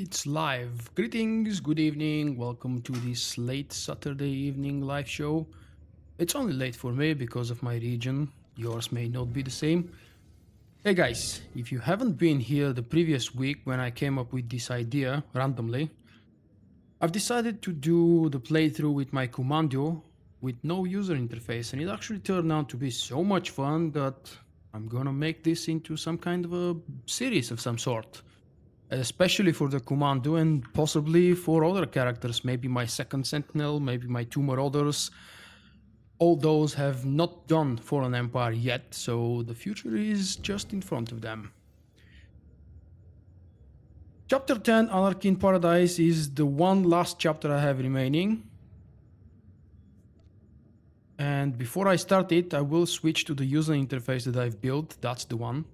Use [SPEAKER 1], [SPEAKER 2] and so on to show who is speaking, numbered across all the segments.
[SPEAKER 1] It's live. Greetings, good evening, welcome to this late Saturday evening live show. It's only late for me because of my region, yours may not be the same. Hey guys, if you haven't been here the previous week when I came up with this idea randomly, I've decided to do the playthrough with my commando with no user interface, and it actually turned out to be so much fun that I'm gonna make this into some kind of a series of some sort. Especially for the commando and possibly for other characters, maybe my second sentinel, maybe my two marauders. All those have not done Fallen Empire yet, so the future is just in front of them. Chapter 10, Anarchy in Paradise, is the one last chapter I have remaining. And before I start it, I will switch to the user interface that I've built. That's the one.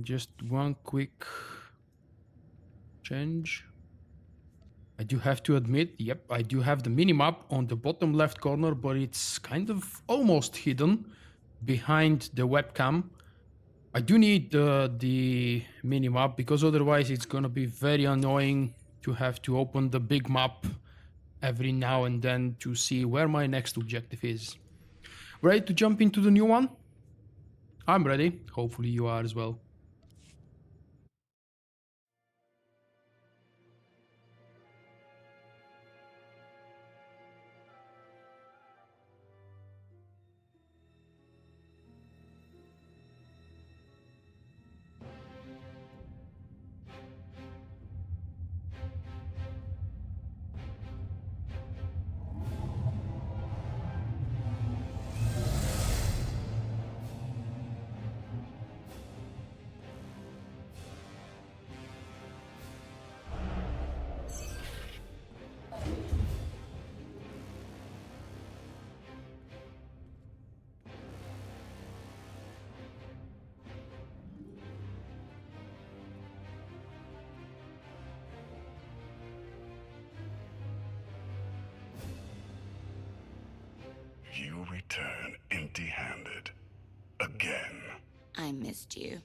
[SPEAKER 1] Just one quick change. I do have to admit, yep, I do have the minimap on the bottom left corner, but it's kind of almost hidden behind the webcam. I do need the minimap because otherwise it's gonna be very annoying to have to open the big map every now and then to see where my next objective is. Ready to jump into the new one? I'm ready. Hopefully you are as well.
[SPEAKER 2] You return empty-handed. Again.
[SPEAKER 3] I missed you.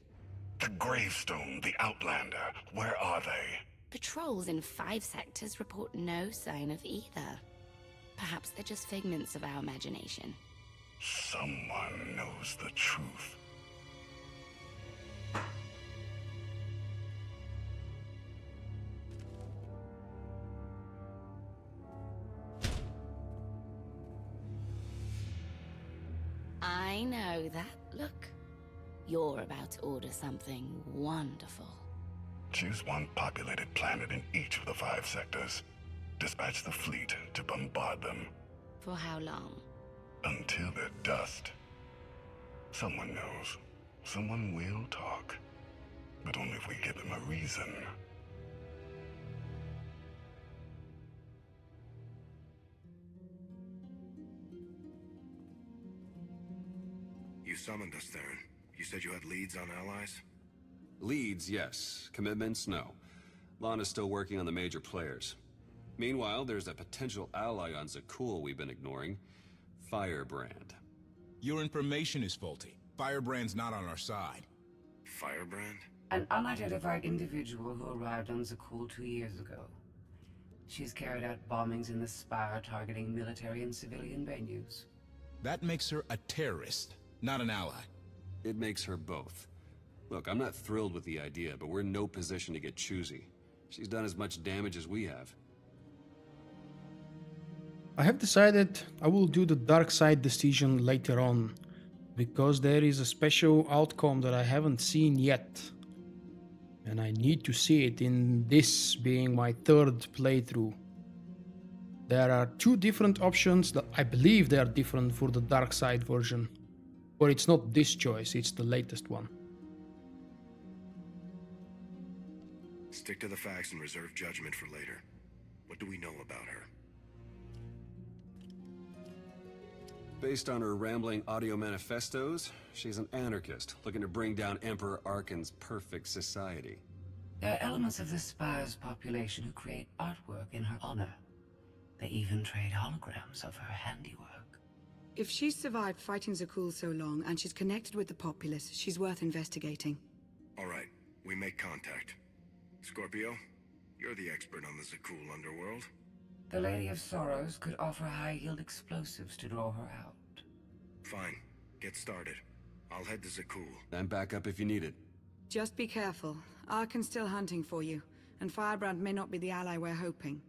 [SPEAKER 2] The Gravestone, the Outlander, where are they?
[SPEAKER 3] Patrols in 5 sectors report no sign of either. Perhaps they're just figments of our imagination.
[SPEAKER 2] Someone knows the truth.
[SPEAKER 3] I know that look. You're about to order something wonderful.
[SPEAKER 2] Choose one populated planet in each of the 5 sectors. Dispatch the fleet to bombard them.
[SPEAKER 3] For how long?
[SPEAKER 2] Until they're dust. Someone knows. Someone will talk. But only if we give them a reason.
[SPEAKER 4] You summoned us, Theron. You said you had leads on allies?
[SPEAKER 5] Leads, yes. Commitments, no. Lana's still working on the major players. Meanwhile, there's a potential ally on Zakul we've been ignoring. Firebrand.
[SPEAKER 6] Your information is faulty. Firebrand's not on our side.
[SPEAKER 4] Firebrand?
[SPEAKER 7] An unidentified individual who arrived on Zakul 2 years ago. She's carried out bombings in the Spire targeting military and civilian venues.
[SPEAKER 6] That makes her a terrorist, not an ally.
[SPEAKER 5] It makes her both. Look, I'm not thrilled with the idea, but we're in no position to get choosy. She's done as much damage as we have.
[SPEAKER 1] I have decided I will do the dark side decision later on, because there is a special outcome that I haven't seen yet. And I need to see it in this being my 3rd playthrough. There are 2 different options that I believe they are different for the dark side version. But it's not this choice, it's the latest one.
[SPEAKER 4] Stick to the facts and reserve judgment for later. What do we know about her?
[SPEAKER 5] Based on her rambling audio manifestos, she's an anarchist looking to bring down Emperor Arkan's perfect society.
[SPEAKER 7] There are elements of the Spire's population who create artwork in her honor. They even trade holograms of her handiwork.
[SPEAKER 8] If she's survived fighting Zakul so long and she's connected with the populace, she's worth investigating.
[SPEAKER 4] All right, we make contact. Scorpio, you're the expert on the Zakul underworld.
[SPEAKER 7] The Lady of Sorrows could offer high-yield explosives to draw her out.
[SPEAKER 4] Fine. Get started. I'll head to Zakul.
[SPEAKER 5] I'm back up if you need it.
[SPEAKER 8] Just be careful. Arkan's still hunting for you, and Firebrand may not be the ally we're hoping.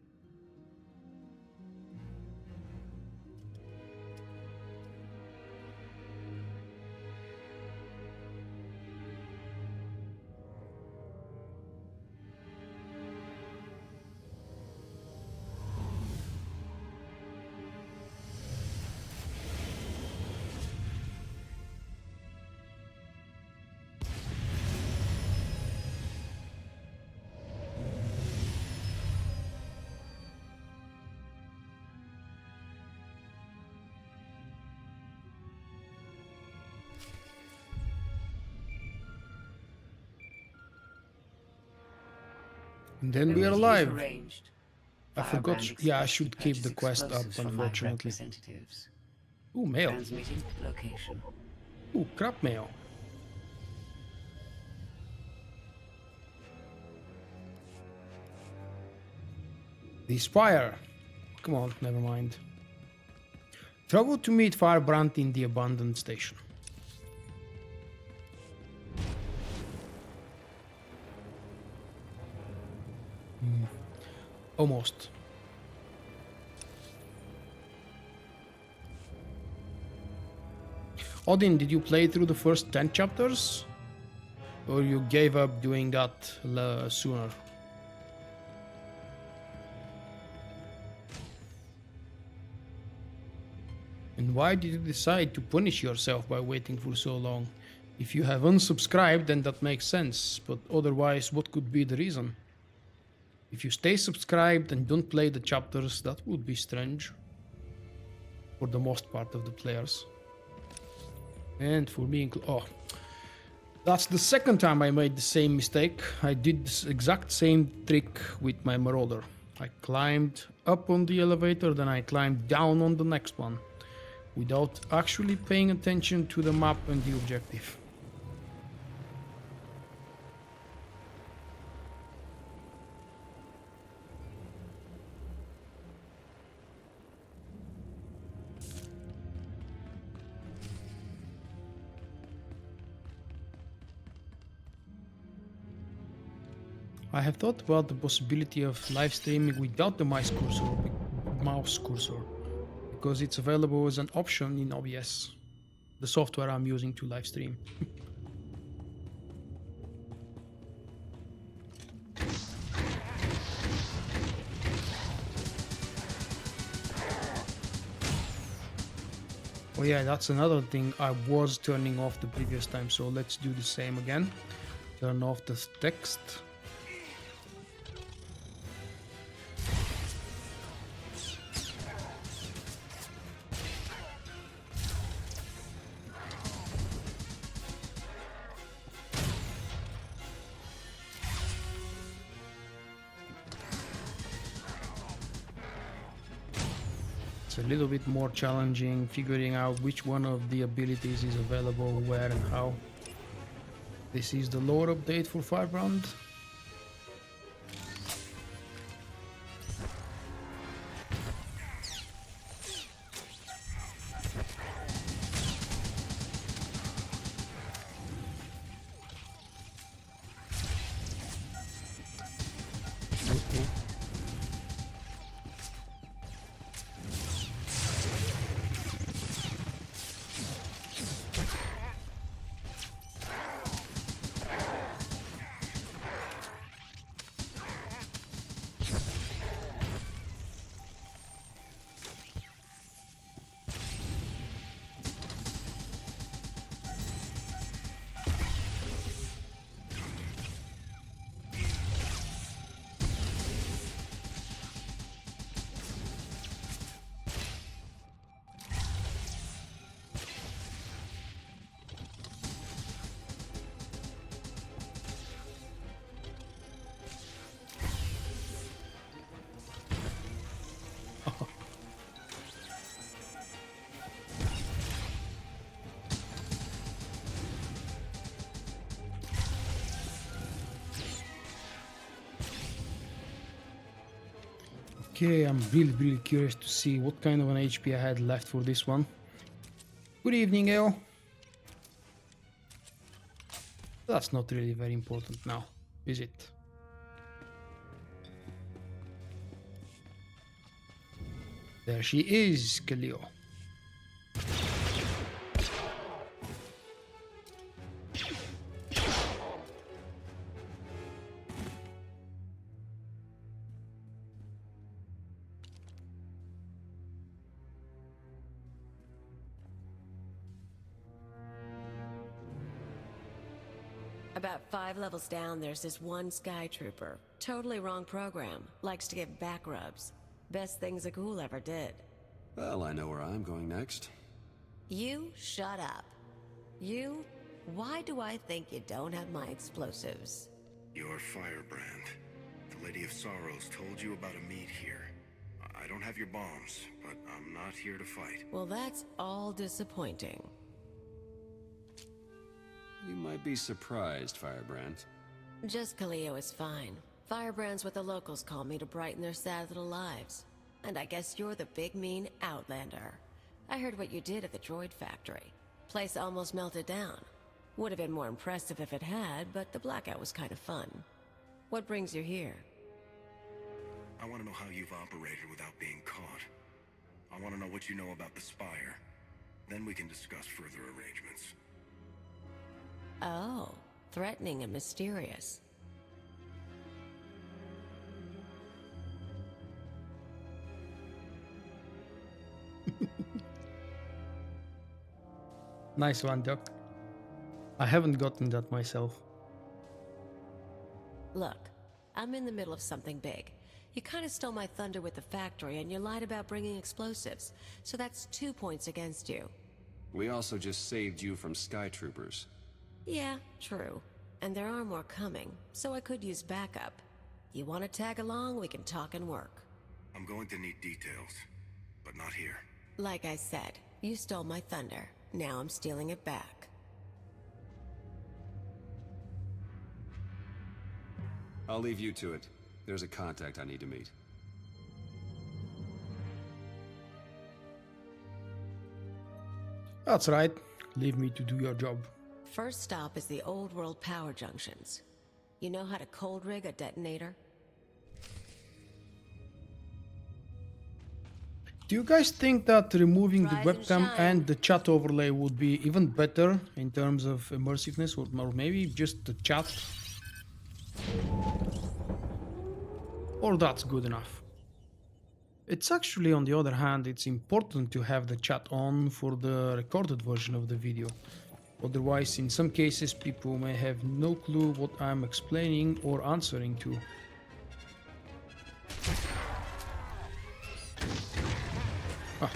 [SPEAKER 1] And then
[SPEAKER 7] The
[SPEAKER 1] we are
[SPEAKER 7] meeting is
[SPEAKER 1] alive.
[SPEAKER 7] arranged.
[SPEAKER 1] I forgot.
[SPEAKER 7] Firebrand
[SPEAKER 1] Yeah, I
[SPEAKER 7] expects
[SPEAKER 1] should
[SPEAKER 7] to
[SPEAKER 1] keep the
[SPEAKER 7] purchase
[SPEAKER 1] quest up,
[SPEAKER 7] explosives from my
[SPEAKER 1] unfortunately.
[SPEAKER 7] representatives.
[SPEAKER 1] Ooh, mail.
[SPEAKER 7] Transmitting location.
[SPEAKER 1] Ooh, crap mail. The Spire. Come on, never mind. Travel to meet Firebrand in the abandoned station. Almost. Odin, did you play through the first 10 chapters? Or you gave up doing that sooner? And why did you decide to punish yourself by waiting for so long? If you have unsubscribed, then that makes sense, but otherwise, what could be the reason? If you stay subscribed and don't play the chapters, that would be strange. For the most part of the players. And for me, oh. That's the second time I made the same mistake. I did this exact same trick with my Marauder. I climbed up on the elevator, then I climbed down on the next one. Without actually paying attention to the map and the objective. I have thought about the possibility of live streaming without the mouse cursor, because it's available as an option in OBS, the software I'm using to live stream. Oh yeah, that's another thing. I was turning off the previous time, so let's do the same again. Turn off the text. It's a little bit more challenging figuring out which one of the abilities is available where and how. This is the lore update for Firebrand. Okay, I'm really curious to see what kind of an HP I had left for this one. Good evening, Eo. That's not really very important now, is it? There she is, Kaliyo.
[SPEAKER 9] About 5 levels down, there's this one Sky Trooper. Totally wrong program. Likes to give back rubs. Best things a ghoul ever did.
[SPEAKER 5] Well, I know where I'm going next.
[SPEAKER 9] You shut up. You? Why do I think you don't have my explosives?
[SPEAKER 4] You're Firebrand. The Lady of Sorrows told you about a meet here. I don't have your bombs, but I'm not here to fight.
[SPEAKER 9] Well, that's all disappointing.
[SPEAKER 5] You might be surprised, Firebrand.
[SPEAKER 9] Just Kaliyo is fine. Firebrand's what the locals call me to brighten their sad little lives. And I guess you're the big mean Outlander. I heard what you did at the droid factory. Place almost melted down. Would have been more impressive if it had, but the blackout was kind of fun. What brings you here?
[SPEAKER 4] I want to know how you've operated without being caught. I want to know what you know about the Spire. Then we can discuss further arrangements.
[SPEAKER 9] Oh, threatening and mysterious.
[SPEAKER 1] Nice one, Doc. I haven't gotten that myself.
[SPEAKER 9] Look, I'm in the middle of something big. You kind of stole my thunder with the factory, and you lied about bringing explosives. So that's 2 points against you.
[SPEAKER 5] We also just saved you from Sky Troopers.
[SPEAKER 9] Yeah, true. And there are more coming, so I could use backup. You want to tag along, we can talk and work.
[SPEAKER 4] I'm going to need details, but not here.
[SPEAKER 9] Like I said, you stole my thunder. Now I'm stealing it back.
[SPEAKER 5] I'll leave you to it. There's a contact I need to meet.
[SPEAKER 1] That's right. Leave me to do your job.
[SPEAKER 9] First stop is the old world power junctions. You know how to cold rig a detonator?
[SPEAKER 1] Do you guys think that removing the
[SPEAKER 9] Rise and
[SPEAKER 1] webcam
[SPEAKER 9] shine.
[SPEAKER 1] and the chat overlay would be even better in terms of immersiveness, or maybe just the chat? Or that's good enough? It's actually, on the other hand, it's important to have the chat on for the recorded version of the video. Otherwise, in some cases, people may have no clue what I'm explaining or answering to. Ah.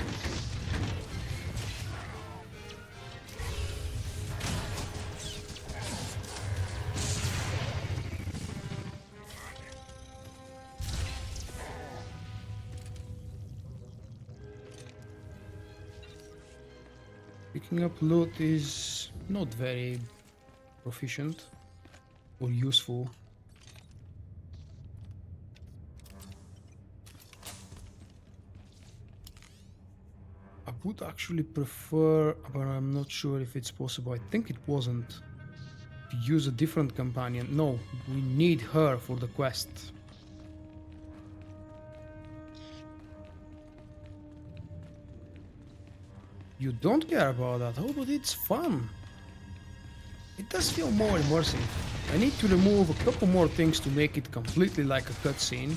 [SPEAKER 1] Picking up loot is not very proficient or useful. I would actually prefer, but I'm not sure if it's possible. I think it wasn't. To use a different companion. No, we need her for the quest. You don't care about that. Oh, but it's fun. It does feel more immersive. I need to remove a couple more things to make it completely like a cutscene.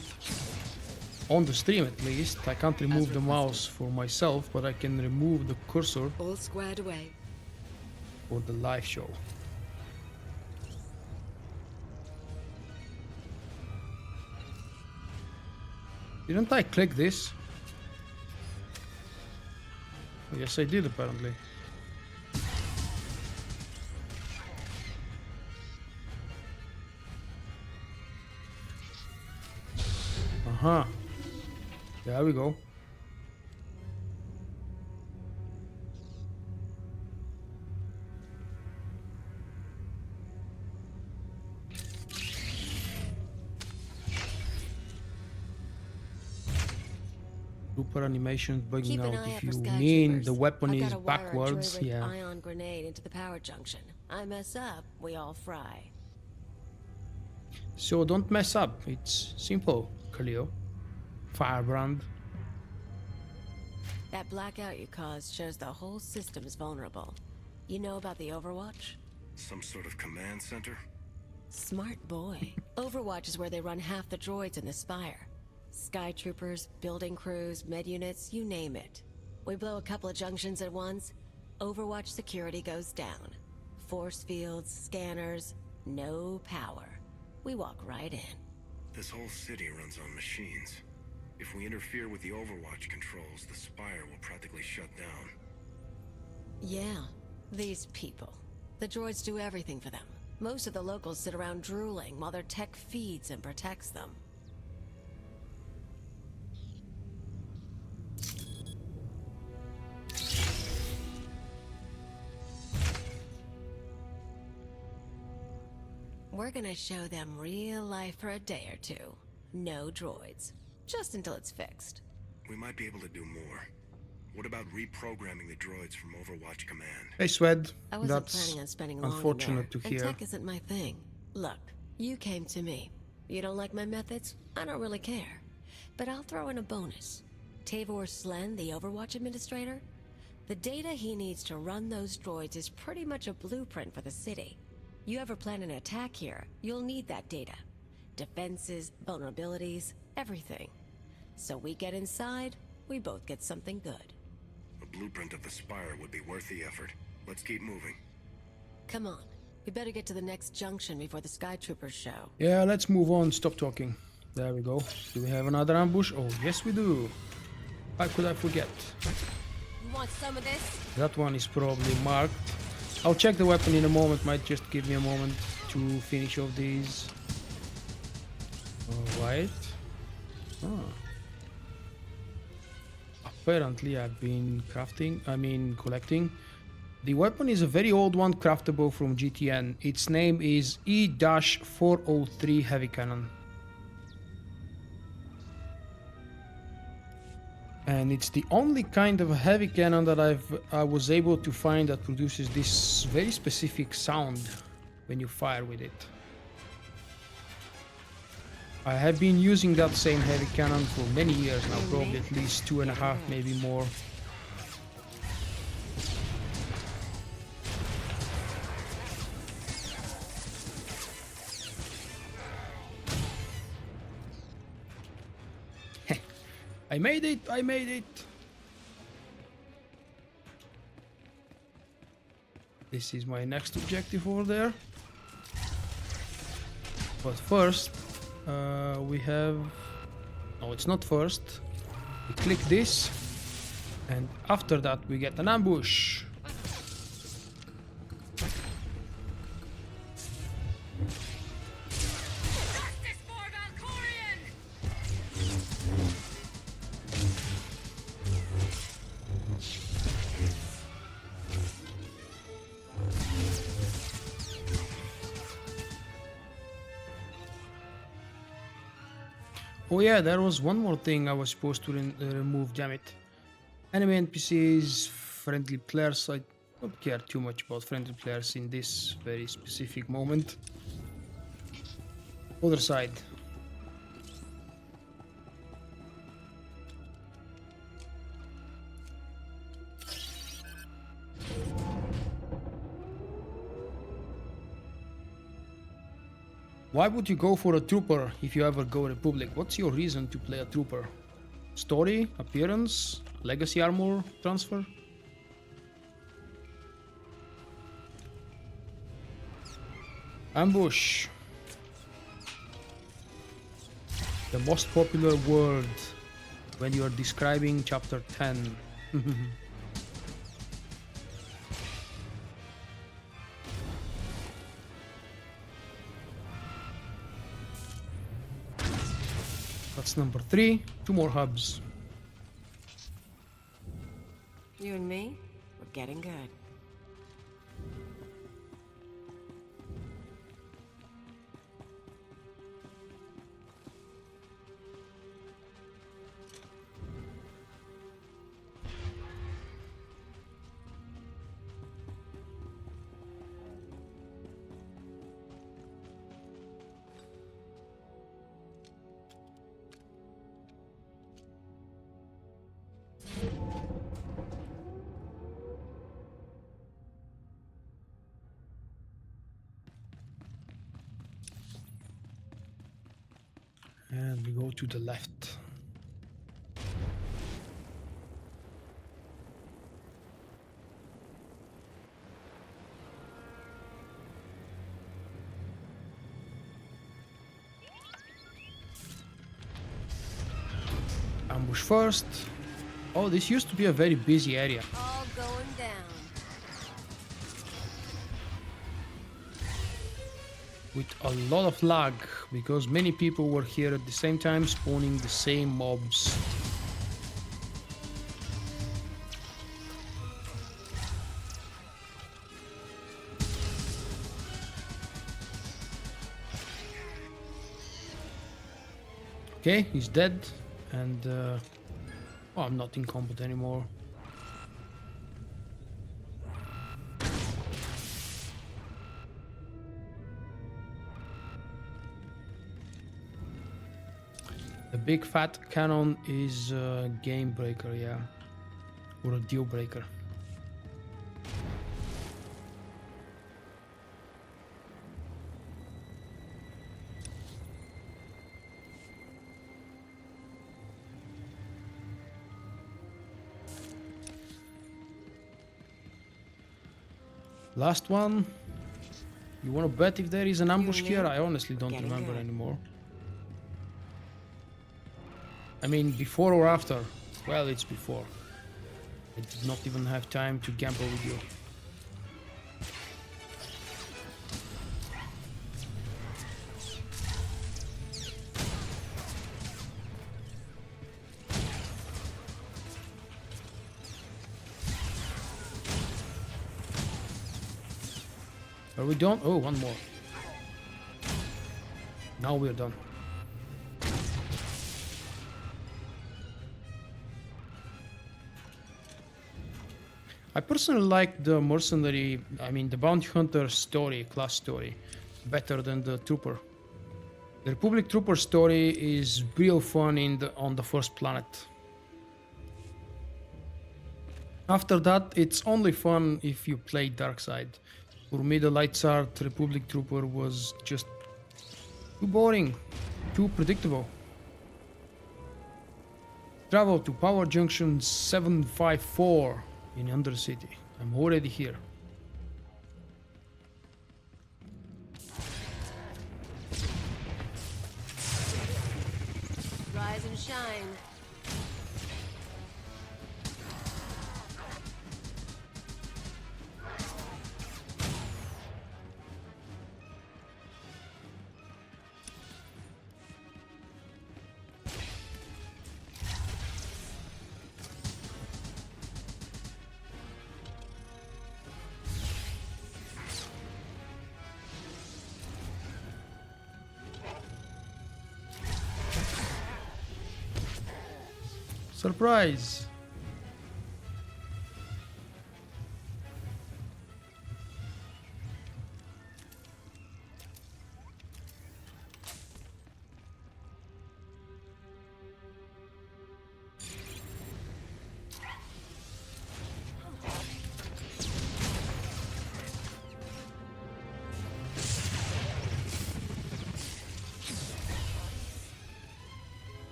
[SPEAKER 1] On the stream at least. I can't remove the mouse for myself, but I can remove the cursor
[SPEAKER 8] All squared away.
[SPEAKER 1] for the live show. Didn't I click this? Yes, I did apparently. Uh-huh. There we go. Super animation bugging
[SPEAKER 9] Keep an
[SPEAKER 1] out.
[SPEAKER 9] eye out
[SPEAKER 1] If
[SPEAKER 9] for
[SPEAKER 1] you
[SPEAKER 9] sky
[SPEAKER 1] mean
[SPEAKER 9] troopers.
[SPEAKER 1] the weapon
[SPEAKER 9] I've
[SPEAKER 1] is
[SPEAKER 9] got to wire a
[SPEAKER 1] backwards,
[SPEAKER 9] droid
[SPEAKER 1] yeah.
[SPEAKER 9] ion grenade into the power junction. I mess up, we all fry.
[SPEAKER 1] So don't mess up. It's simple, Kaliyo. Firebrand.
[SPEAKER 9] That blackout you caused shows the whole system's vulnerable. You know about the Overwatch?
[SPEAKER 4] Some sort of command center?
[SPEAKER 9] Smart boy. Overwatch is where they run half the droids in the Spire. Sky troopers, building crews, med units, you name it. We blow a couple of junctions at once, Overwatch security goes down. Force fields, scanners, no power. We walk right in.
[SPEAKER 4] This whole city runs on machines. If we interfere with the Overwatch controls, the Spire will practically shut down.
[SPEAKER 9] Yeah, these people. The droids do everything for them. Most of the locals sit around drooling while their tech feeds and protects them. We're gonna show them real life for a day or two. No droids. Just until it's fixed.
[SPEAKER 4] We might be able to do more. What about reprogramming the droids from Overwatch Command?
[SPEAKER 1] Hey, Swed.
[SPEAKER 9] I wasn't
[SPEAKER 1] That's
[SPEAKER 9] planning on spending long
[SPEAKER 1] unfortunate
[SPEAKER 9] in
[SPEAKER 1] to
[SPEAKER 9] there,
[SPEAKER 1] hear.
[SPEAKER 9] and tech isn't my thing. Look, you came to me. You don't like my methods? I don't really care. But I'll throw in a bonus. Tavor Slen, the Overwatch administrator? The data he needs to run those droids is pretty much a blueprint for the city. You ever plan an attack here, you'll need that data. Defenses, vulnerabilities, everything. So we get inside, we both get something good.
[SPEAKER 4] A blueprint of the Spire would be worth the effort. Let's keep moving.
[SPEAKER 9] Come on. We better get to the next junction before the Sky Troopers show.
[SPEAKER 1] Yeah, let's move on. Stop talking. There we go. Do we have another ambush? Oh, yes we do. How could I forget?
[SPEAKER 9] You want some of this?
[SPEAKER 1] That one is probably marked. I'll check the weapon in a moment. Might just give me a moment to finish off these. Alright. Ah. Apparently I've been collecting. The weapon is a very old one, craftable from GTN. Its name is E-403 Heavy Cannon. And it's the only kind of heavy cannon that I was able to find that produces this very specific sound when you fire with it. I have been using that same heavy cannon for many years now, probably at least 2.5, maybe more. I made it! I made it! This is my next objective over there. But first, we have... No, it's not first. We click this, and after that we get an ambush. Oh yeah, there was one more thing I was supposed to remove, damn it. Enemy NPCs, friendly players, I don't care too much about friendly players in this very specific moment. Other side. Why would you go for a trooper if you ever go Republic? What's your reason to play a trooper? Story? Appearance? Legacy armor transfer? Ambush. The most popular word when you are describing chapter 10. That's number 3. 2 more hubs.
[SPEAKER 9] You and me, we're getting good.
[SPEAKER 1] And we go to the left. Ambush first. Oh, this used to be a very busy area.
[SPEAKER 9] All going down.
[SPEAKER 1] With a lot of lag, because many people were here at the same time spawning the same mobs. Okay, he's dead, and oh, I'm not in combat anymore. The big fat cannon is a game breaker, yeah, or a deal breaker. Last one. You want to bet if there is an ambush here? I honestly don't remember anymore. I mean, before or after? Well, it's before. I did not even have time to gamble with you. Are we done? Oh, one more. Now we're done. I personally like the mercenary, I mean the bounty hunter story, class story, better than the trooper. The Republic trooper story is real fun on the first planet. After that, it's only fun if you play dark side. For me, the Lights Art Republic trooper was just too boring, too predictable. Travel to Power Junction 754 in Undercity. I'm already here.
[SPEAKER 9] Rise and shine.
[SPEAKER 1] Surprise!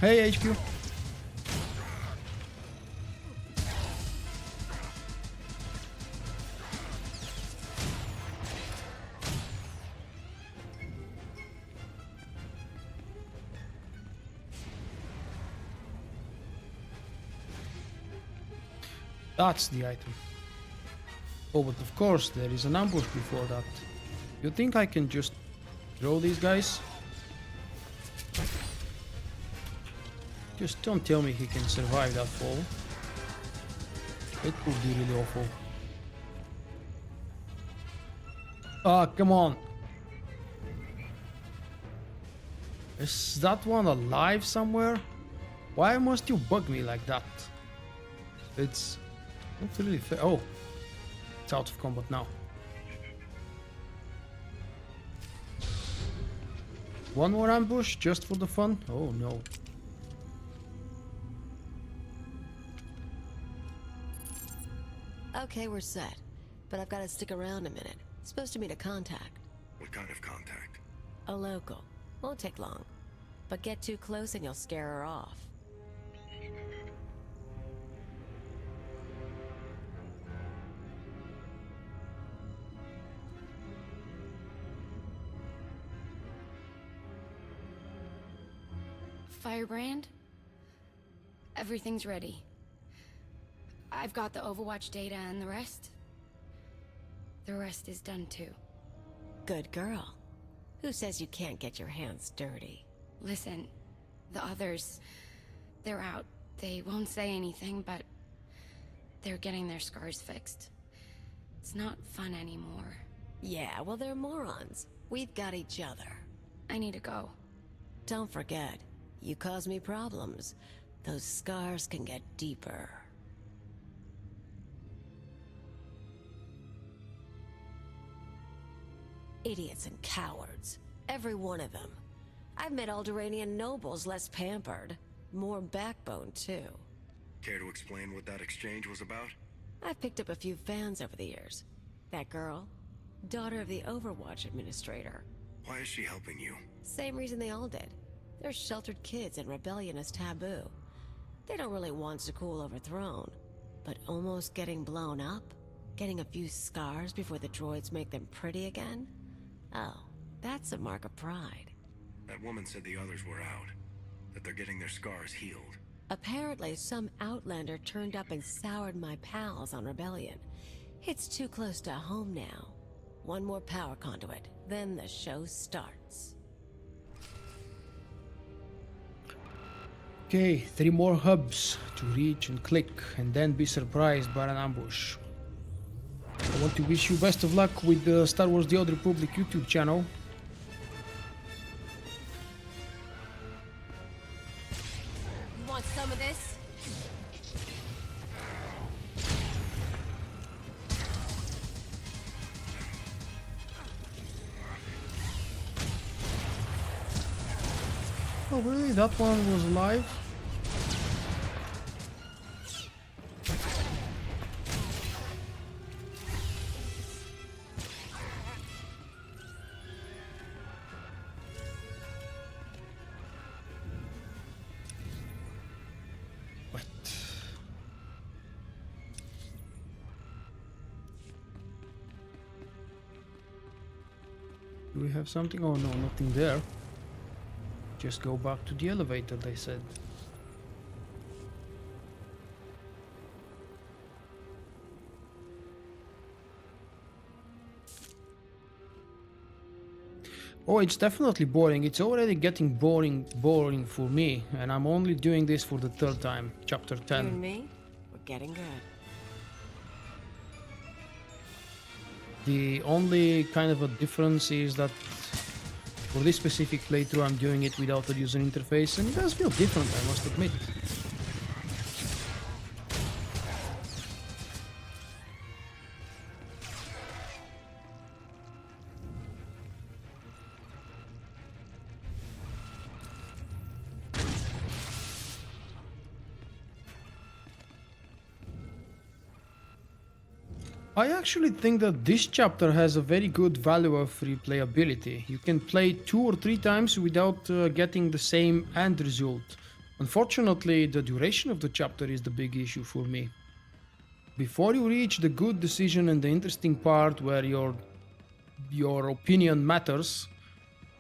[SPEAKER 1] Hey, HQ. That's the item. Oh, but of course, there is an ambush before that. You think I can just throw these guys? Just don't tell me he can survive that fall. It would be really awful. Ah, come on. Is that one alive somewhere? Why must you bug me like that? It's not really fair. Oh, it's out of combat now. One more ambush just for the fun? Oh no.
[SPEAKER 9] Okay, we're set. But I've got to stick around a minute. Supposed to meet a contact.
[SPEAKER 4] We What kind of contact?
[SPEAKER 9] A local. Won't take long. But get too close and you'll scare her off.
[SPEAKER 3] Firebrand? Everything's ready. I've got the Overwatch data and the rest. The rest is done too.
[SPEAKER 9] Good girl. Who says you can't get your hands dirty?
[SPEAKER 3] Listen, the others, they're out. They won't say anything, but they're getting their scars fixed. It's not fun anymore.
[SPEAKER 9] Yeah, well, they're morons. We've got each other.
[SPEAKER 3] I need to go.
[SPEAKER 9] Don't forget, you cause me problems. Those scars can get deeper. Idiots and cowards. Every one of them. I've met Alderaanian nobles less pampered. More backbone, too.
[SPEAKER 4] Care to explain what that exchange was about?
[SPEAKER 9] I've picked up a few fans over the years. That girl, daughter of the Overwatch administrator.
[SPEAKER 4] Why is she helping you?
[SPEAKER 9] Same reason they all did. They're sheltered kids and rebellion is taboo. They don't really want Zakul overthrown. But almost getting blown up? Getting a few scars before the droids make them pretty again? Oh, that's a mark of pride.
[SPEAKER 4] That woman said the others were out. That they're getting their scars healed.
[SPEAKER 9] Apparently, some outlander turned up and soured my pals on rebellion. It's too close to home now. One more power conduit, then the show starts.
[SPEAKER 1] Okay, 3 more hubs to reach and click, and then be surprised by an ambush. I want to wish you best of luck with the Star Wars The Old Republic YouTube channel.
[SPEAKER 9] You want some of this?
[SPEAKER 1] Oh really? That one was alive? What? Do we have something? Oh no, nothing there. Just go back to the elevator, they said. Oh, it's definitely boring. It's already getting boring for me, and I'm only doing this for the 3rd time, chapter
[SPEAKER 9] You
[SPEAKER 1] 10.
[SPEAKER 9] and me, we're getting good.
[SPEAKER 1] The only kind of a difference is that for this specific playthrough I'm doing it without a user interface, and it does feel different, I must admit. I actually think that this chapter has a very good value of replayability. You can play 2 or 3 times without getting the same end result. Unfortunately, the duration of the chapter is the big issue for me. Before you reach the good decision and the interesting part where your opinion matters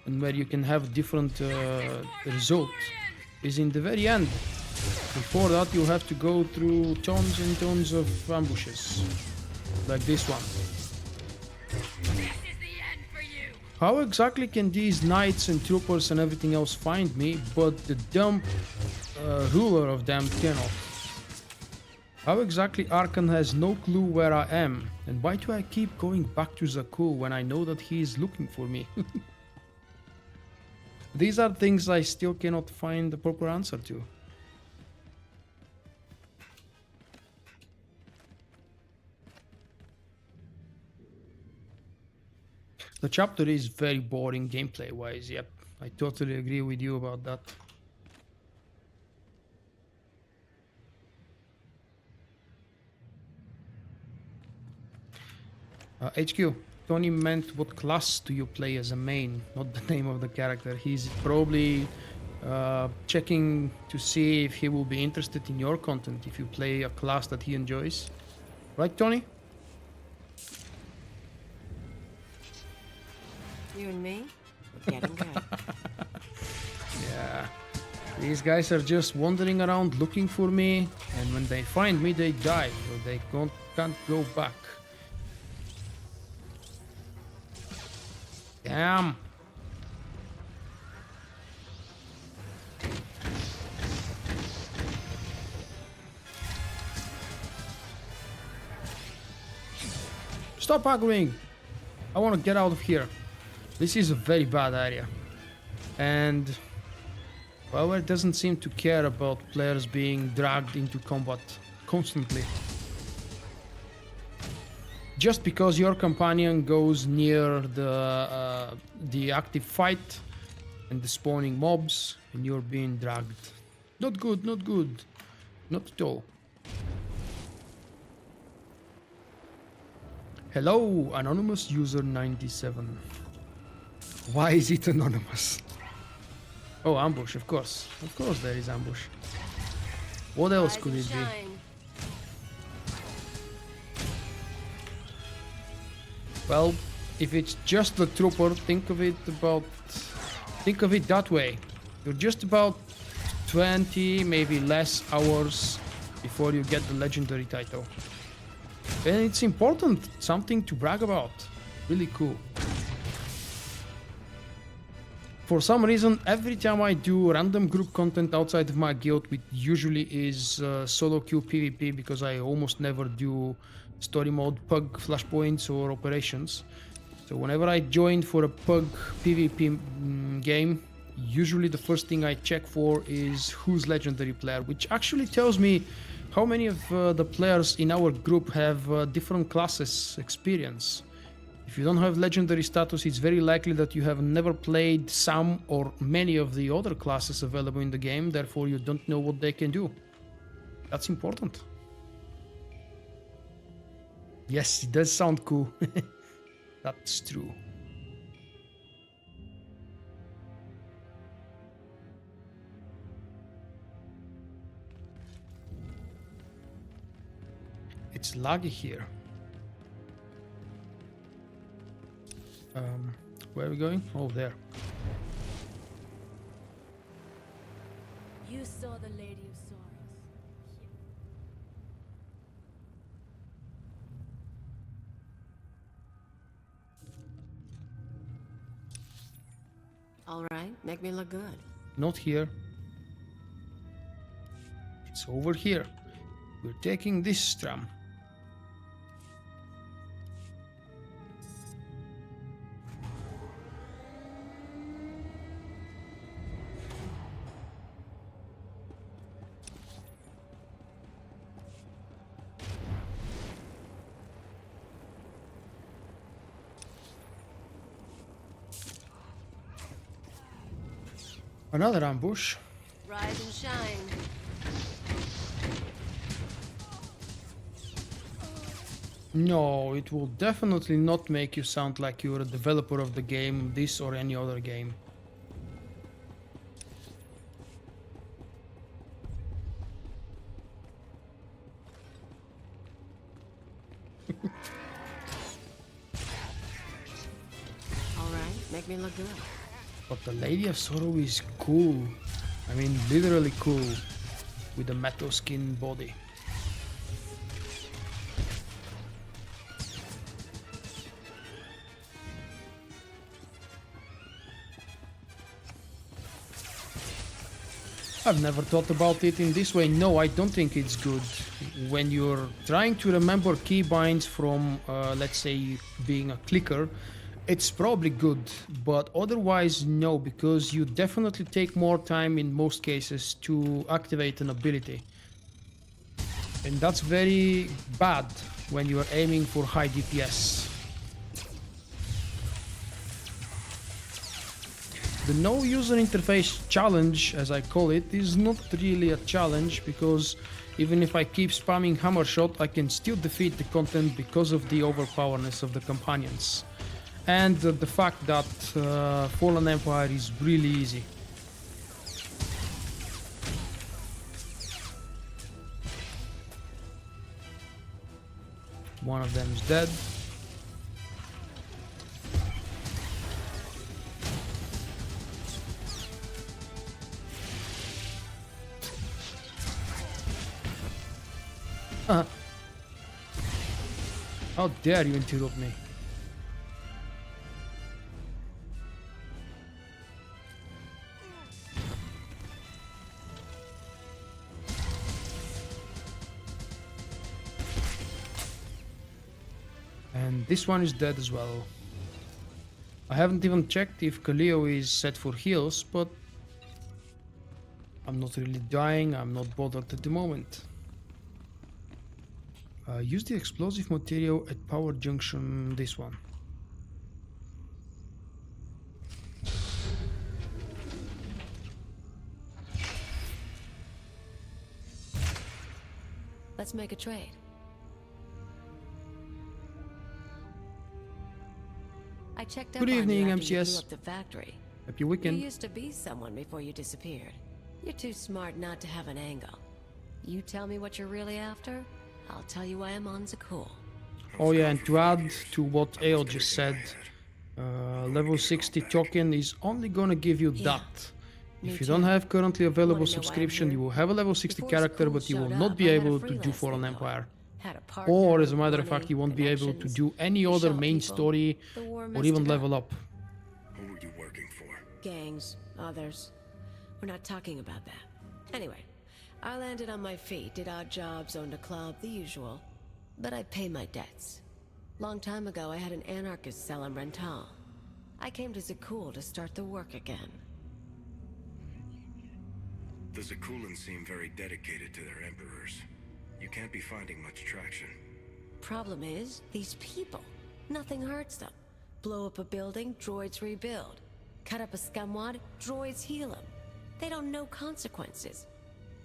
[SPEAKER 1] and where you can have different result is in the very end. Before that you have to go through tons and tons of ambushes. Like this one. How exactly can these knights and troopers and everything else find me, but the dumb ruler of them cannot? How exactly Arkan has no clue where I am, and why do I keep going back to Zakul when I know that he is looking for me? These are things I still cannot find the proper answer to. The chapter is very boring gameplay wise, yep. I totally agree with you about that. HQ, Tony meant what class do you play as a main, not the name of the character. He's probably checking to see if he will be interested in your content if you play a class that he enjoys. Right, Tony?
[SPEAKER 9] You and me? We're getting good.
[SPEAKER 1] Yeah. These guys are just wandering around looking for me, and when they find me, they die, so they can't go back. Damn. Stop aggroing! I want to get out of here. This is a very bad area. And BioWare doesn't seem to care about players being dragged into combat constantly. Just because your companion goes near the active fight and the spawning mobs and you're being dragged. Not good, not good. Not at all. Hello, anonymous user 97. Why is it anonymous? Oh, ambush, of course. Of course there is ambush. What else could it be? Well, if it's just the trooper, think of it that way. You're just about 20, maybe less hours before you get the legendary title. And it's important, something to brag about. Really cool. For some reason, every time I do random group content outside of my guild, which usually is solo queue PvP, because I almost never do story mode, pug, flashpoints or operations. So whenever I join for a pug PvP game, usually the first thing I check for is who's legendary player, which actually tells me how many of the players in our group have different classes experience. If you don't have legendary status, it's very likely that you have never played some or many of the other classes available in the game, therefore you don't know what they can do. That's important. Yes, it does sound cool. That's true. It's laggy here. Where are we going? Oh, there.
[SPEAKER 10] You saw the Lady of Sorrows.
[SPEAKER 9] All right, make me look good.
[SPEAKER 1] Not here. It's over here. We're taking this tram. Another ambush.
[SPEAKER 9] Rise and shine.
[SPEAKER 1] No, it will definitely not make you sound like you're a developer of the game, this or any other game.
[SPEAKER 9] Alright, make me look good.
[SPEAKER 1] But the Lady of Sorrow is cool. I mean, literally cool. With a metal skin body. I've never thought about it in this way. No, I don't think it's good. When you're trying to remember keybinds from, let's say, being a clicker, it's probably good, but otherwise no, because you definitely take more time in most cases to activate an ability. And that's very bad when you are aiming for high DPS. The no user interface challenge, as I call it, is not really a challenge, because even if I keep spamming hammer shot, I can still defeat the content because of the overpowerness of the companions. and the fact that Fallen Empire is really easy. One of them is dead. How dare you interrupt me? And this one is dead as well. I haven't even checked if Kaliyo is set for heals, but I'm not really dying, I'm not bothered at the moment. Use the explosive material at power junction, this one.
[SPEAKER 9] Let's make a trade. I checked up
[SPEAKER 1] Good
[SPEAKER 9] on
[SPEAKER 1] evening,
[SPEAKER 9] you after you blew
[SPEAKER 1] MCS.
[SPEAKER 9] up the factory.
[SPEAKER 1] Happy
[SPEAKER 9] You
[SPEAKER 1] weekend.
[SPEAKER 9] used to be someone before you disappeared. You're too smart not to have an angle. You tell me what you're really after, I'll tell you I am on the cool.
[SPEAKER 1] Oh yeah, and to add to what Ale just said, level 60 token is only gonna give you
[SPEAKER 9] Yeah,
[SPEAKER 1] that.
[SPEAKER 9] me
[SPEAKER 1] If you don't
[SPEAKER 9] too.
[SPEAKER 1] have currently available
[SPEAKER 9] Wanna know why I'm
[SPEAKER 1] subscription,
[SPEAKER 9] here?
[SPEAKER 1] you will have a level 60
[SPEAKER 9] Before
[SPEAKER 1] character,
[SPEAKER 9] school
[SPEAKER 1] but you will
[SPEAKER 9] showed
[SPEAKER 1] not
[SPEAKER 9] up,
[SPEAKER 1] be
[SPEAKER 9] I had a
[SPEAKER 1] able to do
[SPEAKER 9] freelance
[SPEAKER 1] Fallen
[SPEAKER 9] thing going.
[SPEAKER 1] Empire.
[SPEAKER 9] Had a partner,
[SPEAKER 1] Or as a matter of
[SPEAKER 9] money,
[SPEAKER 1] fact, you won't be able to
[SPEAKER 9] connections.
[SPEAKER 1] do any
[SPEAKER 9] We
[SPEAKER 1] other
[SPEAKER 9] shot
[SPEAKER 1] main
[SPEAKER 9] people.
[SPEAKER 1] story
[SPEAKER 9] The war
[SPEAKER 1] or
[SPEAKER 9] messed
[SPEAKER 1] even
[SPEAKER 9] it
[SPEAKER 1] level up.
[SPEAKER 4] Who were you working for?
[SPEAKER 9] Gangs, others. We're not talking about that. Anyway, I landed on my feet, did odd jobs, owned a club, the usual. But I pay my debts. Long time ago, I had an anarchist cell in Rental. I came to Zakul to start the work again.
[SPEAKER 4] The Zakulans seem very dedicated to their emperors. You can't be finding much traction.
[SPEAKER 9] Problem is, these people. Nothing hurts them. Blow up a building, droids rebuild. Cut up a scumwad, droids heal them. They don't know consequences.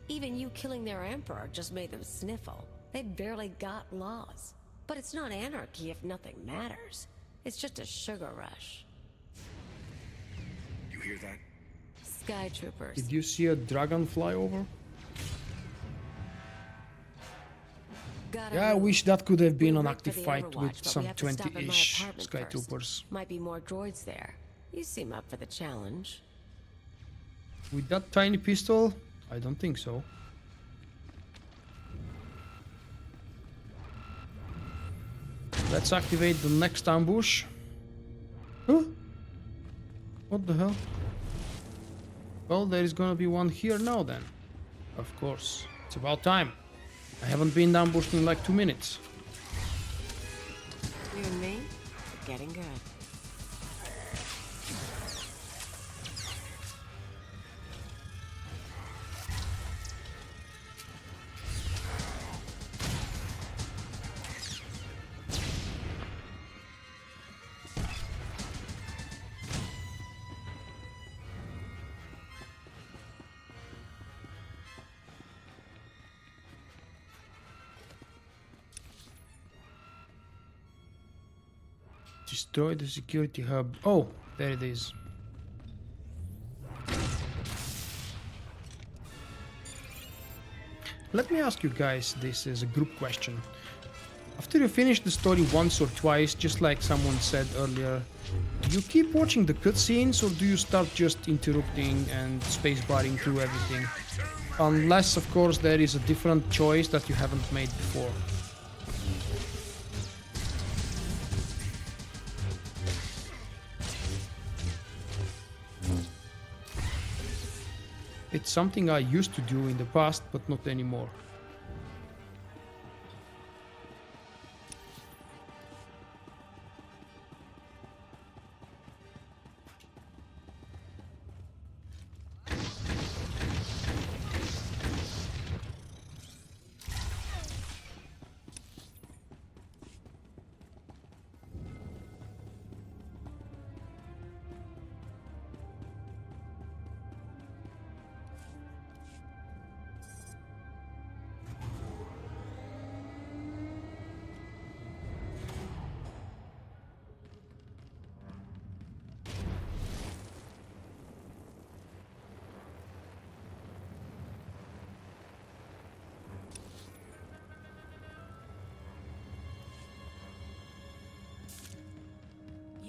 [SPEAKER 9] Even you killing their emperor just made them sniffle. They barely got laws. But it's not anarchy if nothing matters. It's just a sugar rush.
[SPEAKER 4] You hear that?
[SPEAKER 9] Sky troopers.
[SPEAKER 1] Did you see a dragon fly over?
[SPEAKER 9] Gotta
[SPEAKER 1] Yeah, I
[SPEAKER 9] move.
[SPEAKER 1] wish that could have been
[SPEAKER 9] We're
[SPEAKER 1] an
[SPEAKER 9] late for
[SPEAKER 1] active
[SPEAKER 9] the
[SPEAKER 1] fight
[SPEAKER 9] Overwatch,
[SPEAKER 1] with
[SPEAKER 9] but
[SPEAKER 1] some
[SPEAKER 9] we have to stop at my
[SPEAKER 1] 20-ish
[SPEAKER 9] apartment
[SPEAKER 1] Sky
[SPEAKER 9] first.
[SPEAKER 1] Troopers.
[SPEAKER 9] Might be more droids there. You seem up for the challenge.
[SPEAKER 1] With that tiny pistol? I don't think so. Let's activate the next ambush. Huh? What the hell? Well, there is gonna be one here now then. Of course. It's about time. I haven't been ambushed in like 2 minutes.
[SPEAKER 9] You and me? Getting good.
[SPEAKER 1] Destroy the security hub. Oh, there it is. Let me ask you guys this as a group question. After you finish the story once or twice, just like someone said earlier, do you keep watching the cutscenes or do you start just interrupting and spacebarring through everything? Unless, of course, there is a different choice that you haven't made before. It's something I used to do in the past, but not anymore.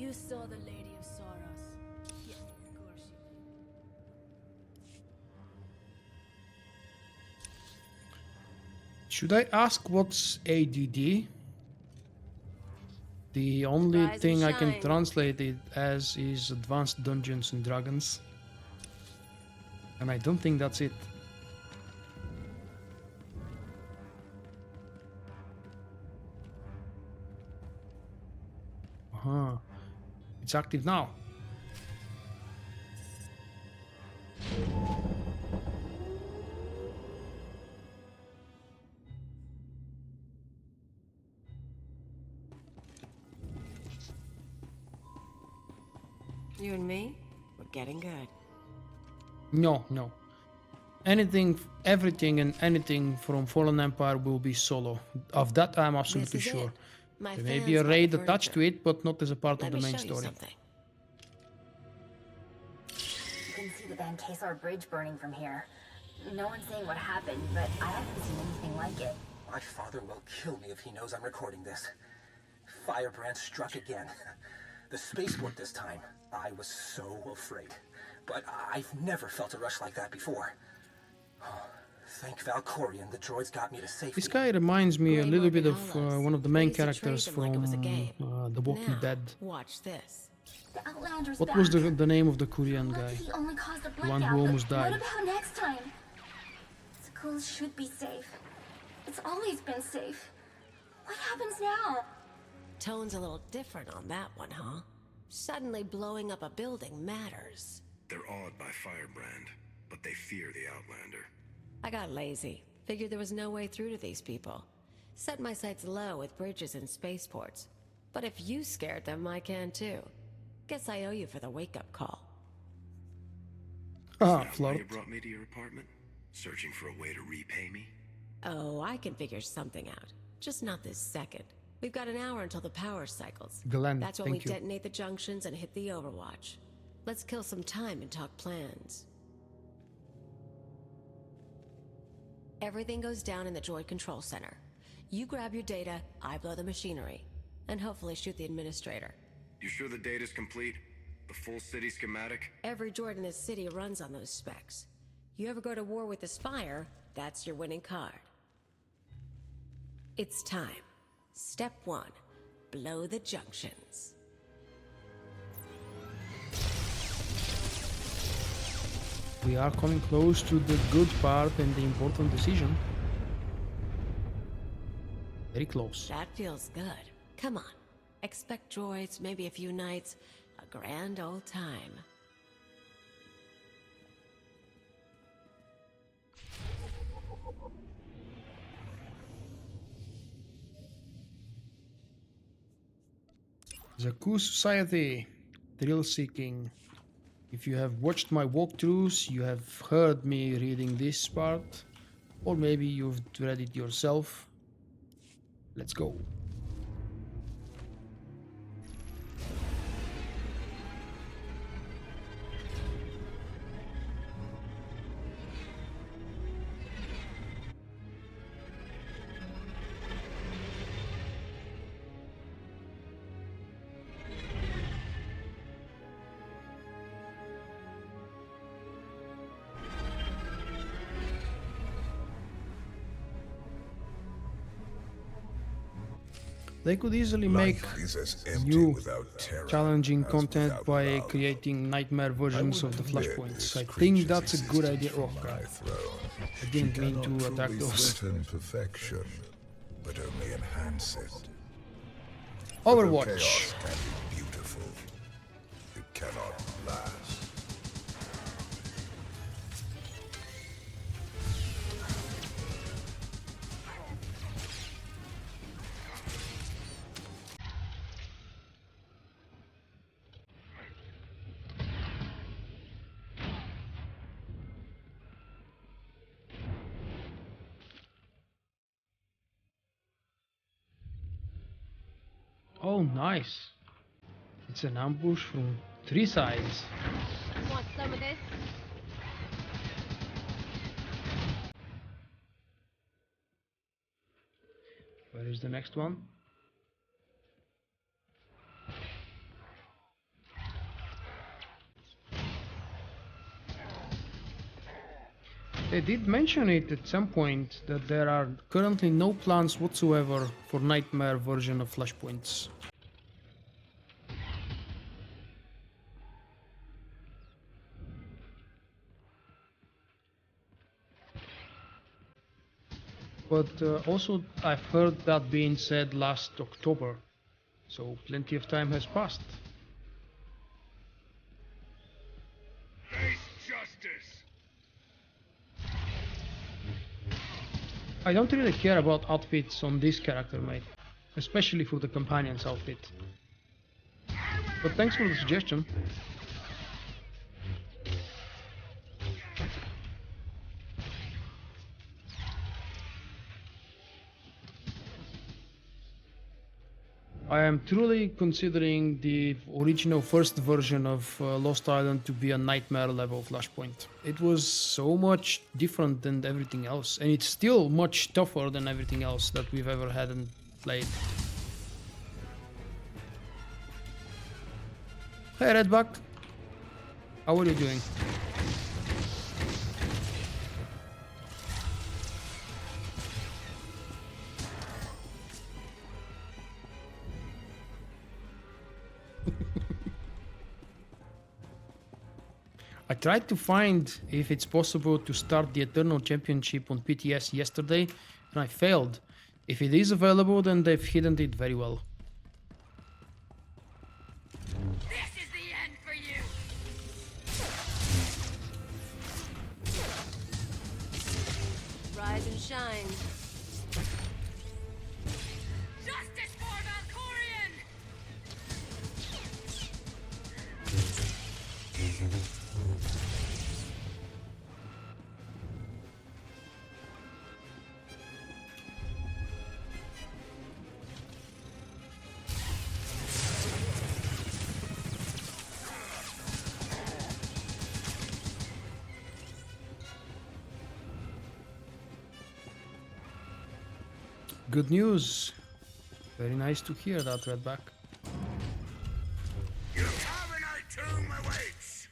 [SPEAKER 10] You saw the Lady of Sorrows. Yes, of course you did.
[SPEAKER 1] Should I ask what's ADD? The only
[SPEAKER 9] Rise and
[SPEAKER 1] thing I can
[SPEAKER 9] shine.
[SPEAKER 1] translate it as is Advanced Dungeons and Dragons. And I don't think that's it. Uh-huh. It's active now.
[SPEAKER 9] You and me, we're getting good.
[SPEAKER 1] No, no. Anything, everything and anything from Fallen Empire will be solo. Of that I'm absolutely
[SPEAKER 9] This is
[SPEAKER 1] sure.
[SPEAKER 9] it. My
[SPEAKER 1] There may
[SPEAKER 9] fans
[SPEAKER 1] be a
[SPEAKER 9] got the
[SPEAKER 1] raid attached to
[SPEAKER 9] furniture.
[SPEAKER 1] it, but not as a part
[SPEAKER 9] Let
[SPEAKER 1] of the
[SPEAKER 9] me
[SPEAKER 1] main
[SPEAKER 9] show you
[SPEAKER 1] story.
[SPEAKER 9] something.
[SPEAKER 11] You can see the Van Kesar Bridge burning from here. No one's saying what happened, but I haven't seen anything like it.
[SPEAKER 12] My father will kill me if he knows I'm recording this. Firebrand struck again. The spaceport this time. I was so afraid. But I've never felt a rush like that before. Thank Valkorion, the droids got me to safety.
[SPEAKER 1] This guy reminds me a
[SPEAKER 9] Grey
[SPEAKER 1] little bit
[SPEAKER 9] Market
[SPEAKER 1] of
[SPEAKER 9] Hollows.
[SPEAKER 1] one of the
[SPEAKER 9] We
[SPEAKER 1] main
[SPEAKER 9] used to trade
[SPEAKER 1] characters
[SPEAKER 9] them
[SPEAKER 1] from
[SPEAKER 9] like it was a game.
[SPEAKER 1] The Walking
[SPEAKER 9] Now,
[SPEAKER 1] Dead.
[SPEAKER 9] watch this.
[SPEAKER 11] The Outlander's
[SPEAKER 1] What
[SPEAKER 11] back.
[SPEAKER 1] was the name of the Korean
[SPEAKER 11] Lucky
[SPEAKER 1] guy?
[SPEAKER 11] he only caused a
[SPEAKER 1] The
[SPEAKER 11] blackout,
[SPEAKER 1] one who almost
[SPEAKER 11] but
[SPEAKER 1] died.
[SPEAKER 11] what about next time? Schools should be safe. It's always been safe. What happens now?
[SPEAKER 9] Tone's a little different on that one, huh? Suddenly blowing up a building matters.
[SPEAKER 4] They're awed by Firebrand, but they fear the Outlander.
[SPEAKER 9] I got lazy. Figured there was no way through to these people. Set my sights low with bridges and spaceports. But if you scared them, I can too. Guess I owe you for the wake-up call.
[SPEAKER 1] Ah,
[SPEAKER 4] Is that why
[SPEAKER 1] Flort.
[SPEAKER 4] you brought me to your apartment? Searching for a way to repay me?
[SPEAKER 9] Oh, I can figure something out. Just not this second. We've got an hour until the power cycles.
[SPEAKER 1] Glenn,
[SPEAKER 9] That's when we
[SPEAKER 1] thank you.
[SPEAKER 9] detonate the junctions and hit the Overwatch. Let's kill some time and talk plans. Everything goes down in the droid control center. You grab your data, I blow the machinery. And hopefully shoot the administrator.
[SPEAKER 4] You sure the data's complete? The full city schematic?
[SPEAKER 9] Every droid in this city runs on those specs. You ever go to war with the Spire, that's your winning card. It's time. Step 1. Blow the junctions.
[SPEAKER 1] We are coming close to the good part and the important decision. Very close.
[SPEAKER 9] That feels good. Come on. Expect droids, maybe a few nights. A grand old time.
[SPEAKER 1] Zaku Society, thrill seeking. If you have watched my walkthroughs, you have heard me reading this part, or maybe you've read it yourself. Let's go. They could easily make
[SPEAKER 6] Life is as empty
[SPEAKER 1] new
[SPEAKER 6] without terror
[SPEAKER 1] challenging
[SPEAKER 6] as
[SPEAKER 1] content
[SPEAKER 6] without
[SPEAKER 1] by
[SPEAKER 6] love.
[SPEAKER 1] creating nightmare versions
[SPEAKER 6] would
[SPEAKER 1] of the
[SPEAKER 6] permit
[SPEAKER 1] flashpoints.
[SPEAKER 6] its
[SPEAKER 1] I think
[SPEAKER 6] creature's
[SPEAKER 1] that's a good idea.
[SPEAKER 6] existence
[SPEAKER 1] Oh
[SPEAKER 6] from my
[SPEAKER 1] god,
[SPEAKER 6] throne.
[SPEAKER 1] I didn't
[SPEAKER 6] She
[SPEAKER 1] mean
[SPEAKER 6] cannot
[SPEAKER 1] to attack
[SPEAKER 6] truly
[SPEAKER 1] those.
[SPEAKER 6] threaten perfection, but only enhance it.
[SPEAKER 1] Overwatch.
[SPEAKER 6] Chaos can be beautiful. It cannot last.
[SPEAKER 1] Oh nice. It's an ambush from 3 sides.
[SPEAKER 10] Want some of this?
[SPEAKER 1] Where is the next one? They did mention it at some point that there are currently no plans whatsoever for Nightmare version of Flashpoints. But also I've heard that being said last October, so plenty of time has passed.
[SPEAKER 2] Face justice.
[SPEAKER 1] I don't really care about outfits on this character, mate, especially for the companion's outfit. But thanks for the suggestion. I am truly considering the original first version of Lost Island to be a nightmare level Flashpoint. It was so much different than everything else, and it's still much tougher than everything else that we've ever had and played. Hey Redback, how are you doing? I tried to find if it's possible to start the Eternal Championship on PTS yesterday, and I failed. If it is available, then they've hidden it very well.
[SPEAKER 10] This is the end for you!
[SPEAKER 9] Rise and shine.
[SPEAKER 10] Justice for Valkorion!
[SPEAKER 1] Good news. Very nice to hear that, Redback.
[SPEAKER 2] Your carbonite tomb awaits.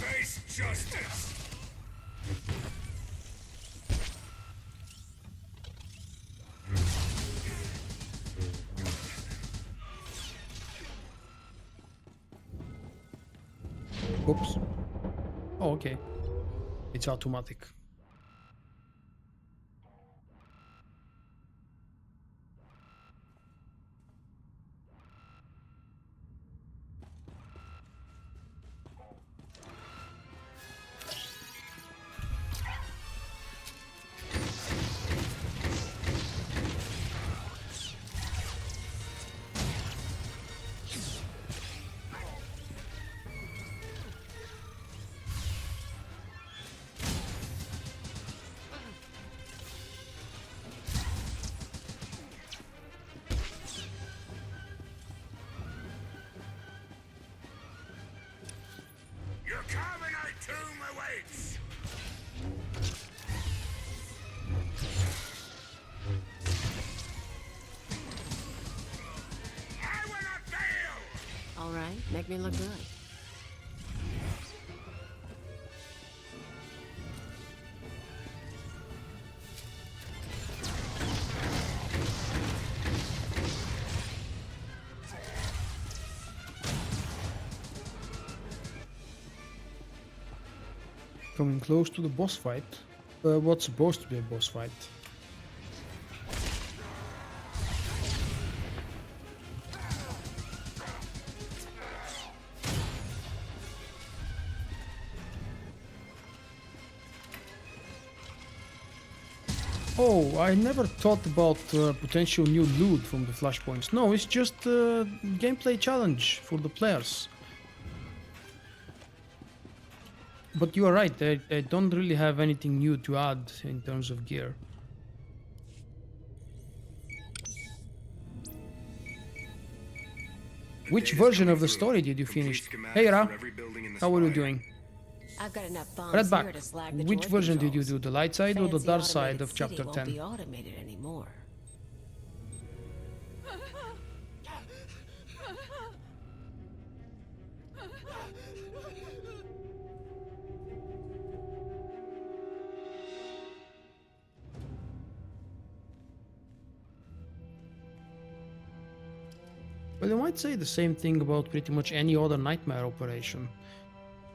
[SPEAKER 2] Face justice.
[SPEAKER 1] Oops. Oh, okay. It's automatic.
[SPEAKER 2] Your carbonite tomb awaits. I will not fail.
[SPEAKER 9] All right, make me look good.
[SPEAKER 1] Coming close to the boss fight. What's supposed to be a boss fight. Oh, I never thought about potential new loot from the flashpoints. No, it's just a gameplay challenge for the players. But you are right, I don't really have anything new to add in terms of gear. Which version of the story did you finish? Hey Ra, how are you doing?
[SPEAKER 9] I've got enough bombs here to slag
[SPEAKER 1] Redback,
[SPEAKER 9] the
[SPEAKER 1] which
[SPEAKER 9] droid
[SPEAKER 1] version did you
[SPEAKER 9] controls.
[SPEAKER 1] do? The light side or the
[SPEAKER 9] Fancy
[SPEAKER 1] dark side
[SPEAKER 9] automated
[SPEAKER 1] of chapter
[SPEAKER 9] city won't
[SPEAKER 1] 10?
[SPEAKER 9] be automated anymore.
[SPEAKER 1] Well, you might say the same thing about pretty much any other nightmare operation.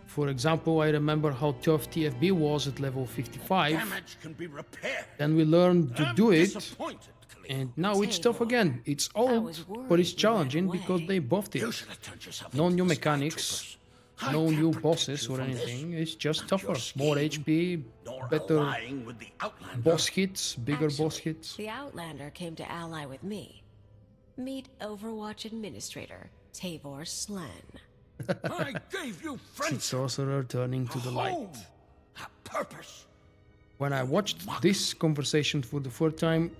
[SPEAKER 1] For example, I remember how tough TFB was at level 55.
[SPEAKER 13] Damage can be repaired.
[SPEAKER 1] Then we learned to do it,
[SPEAKER 13] Disappointed, Kaliyo.
[SPEAKER 1] and now it's tough again. It's old, but it's challenging because they buffed it. No new mechanics, no new bosses or anything. It's just tougher. More HP, better boss hits, bigger boss hits.
[SPEAKER 9] The Outlander came to ally with me. Meet Overwatch Administrator, Tavor Slan.
[SPEAKER 13] I gave you friendship,
[SPEAKER 1] Sorcerer turning to the light.
[SPEAKER 13] home, a purpose.
[SPEAKER 1] When I watched this conversation for the first time,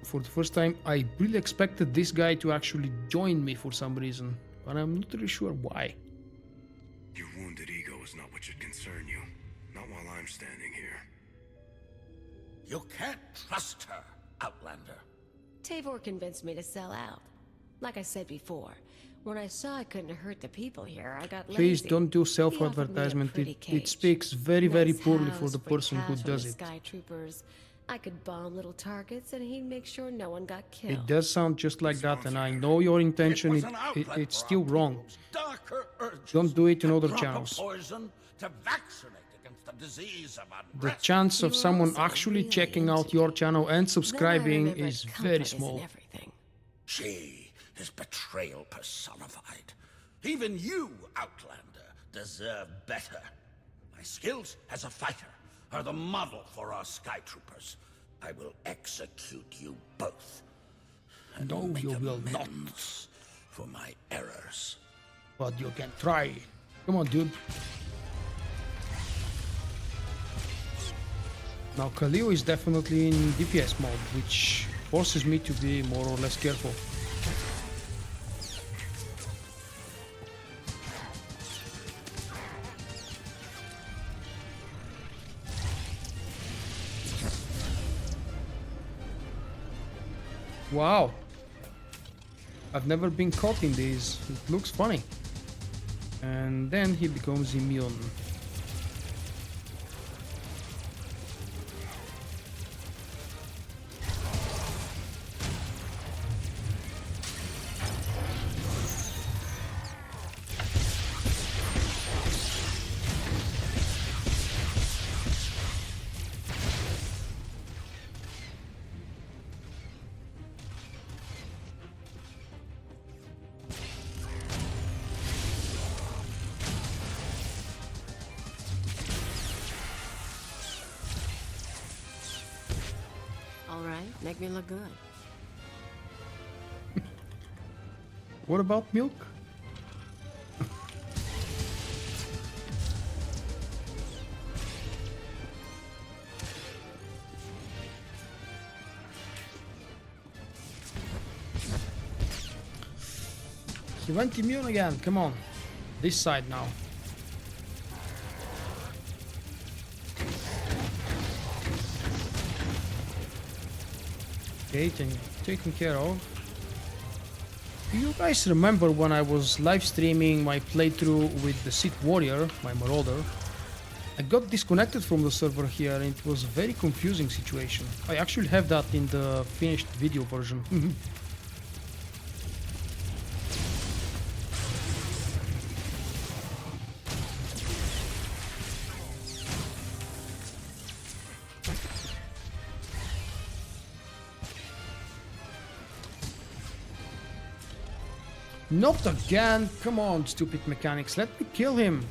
[SPEAKER 1] I really expected this guy to actually join me for some reason, but I'm not really sure why.
[SPEAKER 4] Your wounded ego is not what should concern you. Not while I'm standing here.
[SPEAKER 13] You can't trust her, Outlander.
[SPEAKER 9] Tavor convinced me to sell out. Like I said before, when I saw I couldn't hurt the people here, I got lazy.
[SPEAKER 1] Please don't do
[SPEAKER 9] He
[SPEAKER 1] self-advertisement.
[SPEAKER 9] offered me a pretty
[SPEAKER 1] It
[SPEAKER 9] cage.
[SPEAKER 1] speaks very, very
[SPEAKER 9] Nice
[SPEAKER 1] poorly for
[SPEAKER 9] house,
[SPEAKER 1] the
[SPEAKER 9] free
[SPEAKER 1] person who
[SPEAKER 9] cash from
[SPEAKER 1] does
[SPEAKER 9] the
[SPEAKER 1] it.
[SPEAKER 9] Sky Troopers. I could bomb little targets, and he'd make sure no one got killed.
[SPEAKER 1] It does sound just like that, and I know your intention. It's still wrong. Don't do it in other channels.
[SPEAKER 13] Poison to vaccinate against the disease of
[SPEAKER 1] The
[SPEAKER 13] unrest.
[SPEAKER 1] chance of
[SPEAKER 9] You're
[SPEAKER 1] someone
[SPEAKER 9] also
[SPEAKER 1] actually
[SPEAKER 9] really
[SPEAKER 1] checking out your channel and subscribing
[SPEAKER 9] remembered
[SPEAKER 1] is
[SPEAKER 9] comfort
[SPEAKER 1] very
[SPEAKER 9] isn't
[SPEAKER 1] small.
[SPEAKER 9] everything.
[SPEAKER 13] She is betrayal personified. Even you, Outlander, deserve better. My skills as a fighter are the model for our Sky Troopers. I will execute you both. And
[SPEAKER 1] No,
[SPEAKER 13] make
[SPEAKER 1] you will not.
[SPEAKER 13] amends for my errors.
[SPEAKER 1] But you can try. Come on, dude. Now, Kaliyo is definitely in DPS mode, which forces me to be more or less careful. Wow. I've never been caught in these. It looks funny. And then he becomes immune.
[SPEAKER 9] All right, make me look good.
[SPEAKER 1] What about milk? He went immune again. Come on. This side now. Okay, taken care of. Do you guys remember when I was live streaming my playthrough with the Sith Warrior, my Marauder? I got disconnected from the server here and it was a very confusing situation. I actually have that in the finished video version. Not again! Come on, stupid mechanics, let me kill him!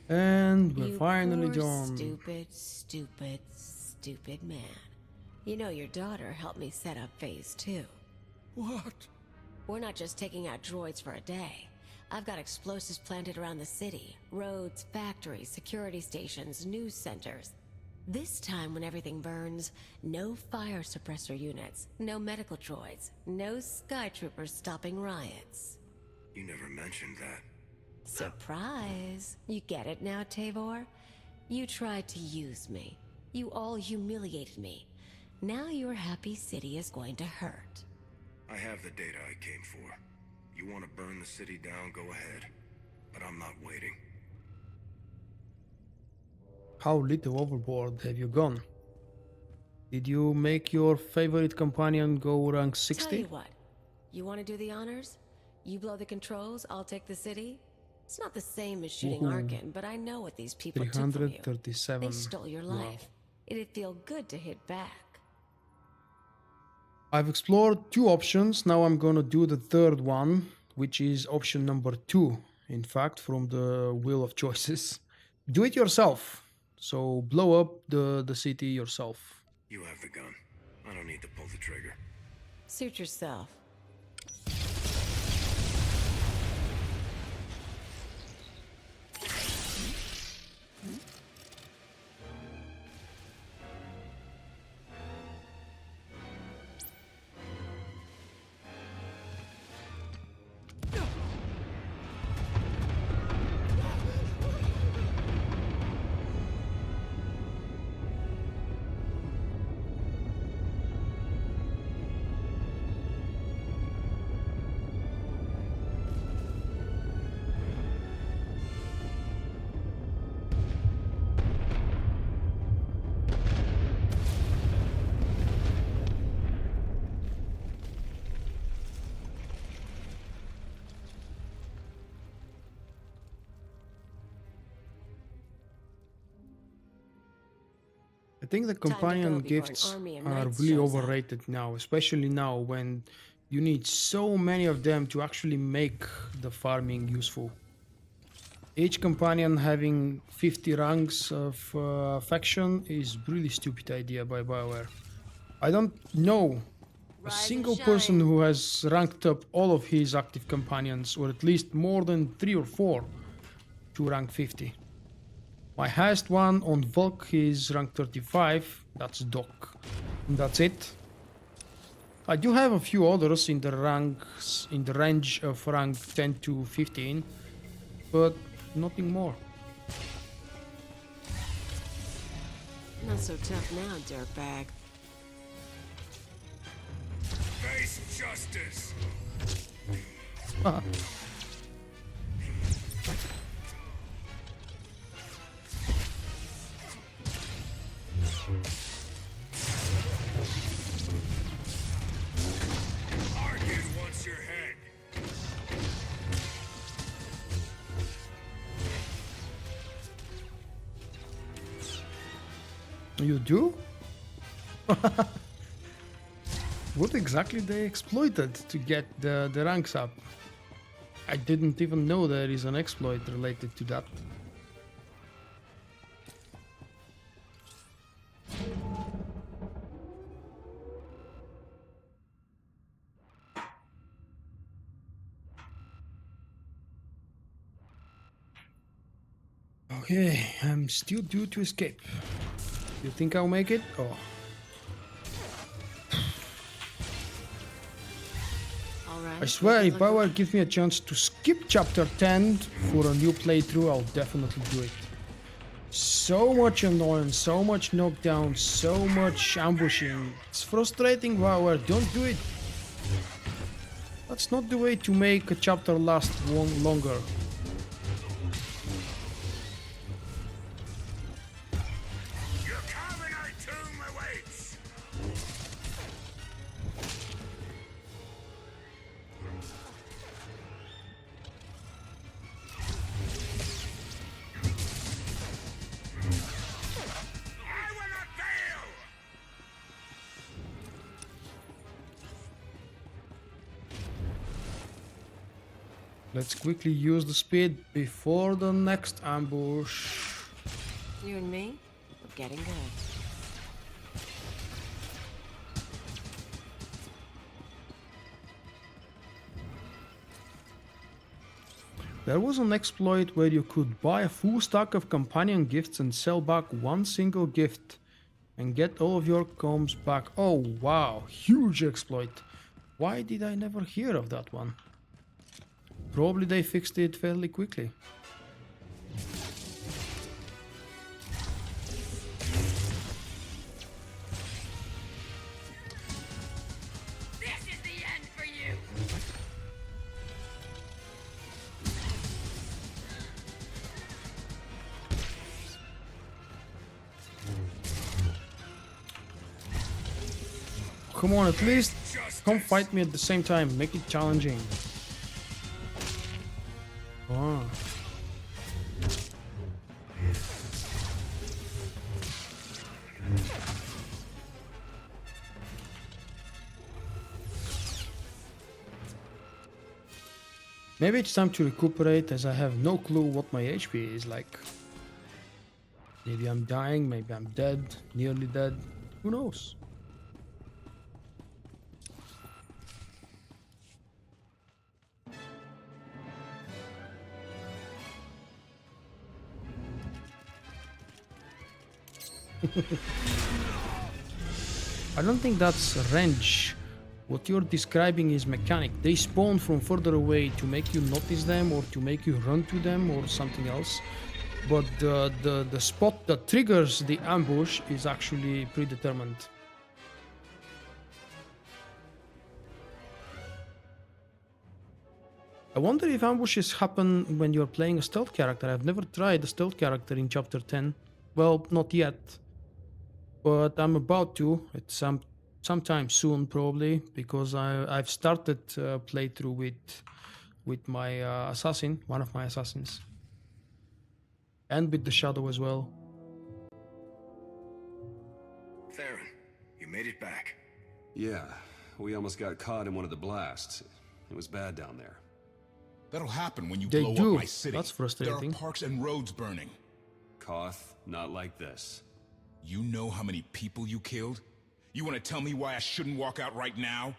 [SPEAKER 1] And we're
[SPEAKER 9] You
[SPEAKER 1] finally
[SPEAKER 9] poor,
[SPEAKER 1] done.
[SPEAKER 9] stupid, stupid, stupid man. You know your daughter helped me set up Phase 2.
[SPEAKER 13] What?
[SPEAKER 9] We're not just taking out droids for a day. I've got explosives planted around the city. Roads, factories, security stations, news centers. This time when everything burns, no fire suppressor units, no medical droids, no skytroopers stopping riots.
[SPEAKER 4] You never mentioned that.
[SPEAKER 9] Surprise! You get it now, Tavor? You tried to use me. You all humiliated me. Now your happy city is going to hurt.
[SPEAKER 4] I have the data I came for. You want to burn the city down, go ahead. But I'm not waiting.
[SPEAKER 1] How little overboard have you gone? Did you make your favorite companion go rank 60?
[SPEAKER 9] Tell you what, you want to do the honors? You blow the controls, I'll take the city? It's not the same as shooting Arkin, but I know what these people took from you.
[SPEAKER 1] 337.
[SPEAKER 9] They stole your life. It'd feel good to hit back.
[SPEAKER 1] I've explored 2 options. Now I'm gonna do the third one, which is option number 2, in fact, from the wheel of choices. Do it yourself. So blow up the city yourself.
[SPEAKER 4] You have the gun. I don't need to pull the trigger.
[SPEAKER 9] Suit yourself.
[SPEAKER 1] I think the companion gifts are really overrated now, especially now when you need so many of them to actually make the farming useful. Each companion having 50 ranks of faction is really stupid idea by BioWare. I don't know a single person who has ranked up all of his active companions, or at least more than 3 or 4 to rank 50. My highest one on Volk is rank 35, that's Doc, and that's it. I do have a few others in the range of rank 10 to 15, but nothing more.
[SPEAKER 9] Not so tough now, dirtbag.
[SPEAKER 4] Face justice! Arkin wants your head.
[SPEAKER 1] You do? What exactly they exploited to get the ranks up? I didn't even know there is an exploit related to that. Okay, I'm still due to escape. You think I'll make it? Oh. I swear, if BioWare gives me a chance to skip chapter 10 for a new playthrough, I'll definitely do it. So much annoyance, so much knockdown, so much ambushing. It's frustrating, BioWare, don't do it. That's not the way to make a chapter last longer. Let's quickly use the speed before the next ambush.
[SPEAKER 9] You and me? We're getting good.
[SPEAKER 1] There was an exploit where you could buy a full stack of companion gifts and sell back one single gift and get all of your comms back. Oh wow, huge exploit. Why did I never hear of that one? Probably they fixed it fairly quickly.
[SPEAKER 3] This is the end for you!
[SPEAKER 1] Come on, at least come fight me at the same time. Make it challenging. Ah. Maybe it's time to recuperate, as I have no clue what my HP is like. Maybe I'm dying, maybe I'm dead, nearly dead. Who knows? I don't think that's range. What you're describing is mechanic. They spawn from further away to make you notice them or to make you run to them or something else. But the spot that triggers the ambush is actually predetermined. I wonder if ambushes happen when you're playing a stealth character. I've never tried a stealth character in chapter 10. Well, not yet. But I'm about to. It's sometime soon, probably, because I've started playthrough with my assassin, one of my assassins, and with the shadow as well.
[SPEAKER 4] Theron, you made it back.
[SPEAKER 5] Yeah, we almost got caught in one of the blasts. It was bad down there.
[SPEAKER 6] That'll happen when you
[SPEAKER 1] They
[SPEAKER 6] blow
[SPEAKER 1] do.
[SPEAKER 6] up my city.
[SPEAKER 1] That's frustrating.
[SPEAKER 6] There are parks and roads burning.
[SPEAKER 5] Koth, not like this.
[SPEAKER 6] You know how many people you killed? You want to tell me why I shouldn't walk out right now?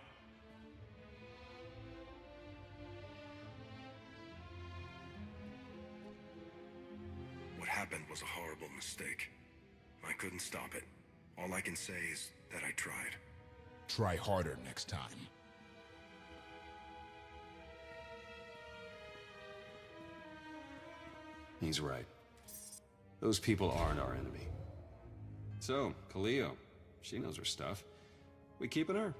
[SPEAKER 4] What happened was a horrible mistake. I couldn't stop it. All I can say is that I tried.
[SPEAKER 6] Try harder next time.
[SPEAKER 5] He's right. Those people aren't our enemy. So, Kaliyo, she knows her stuff. We keeping her?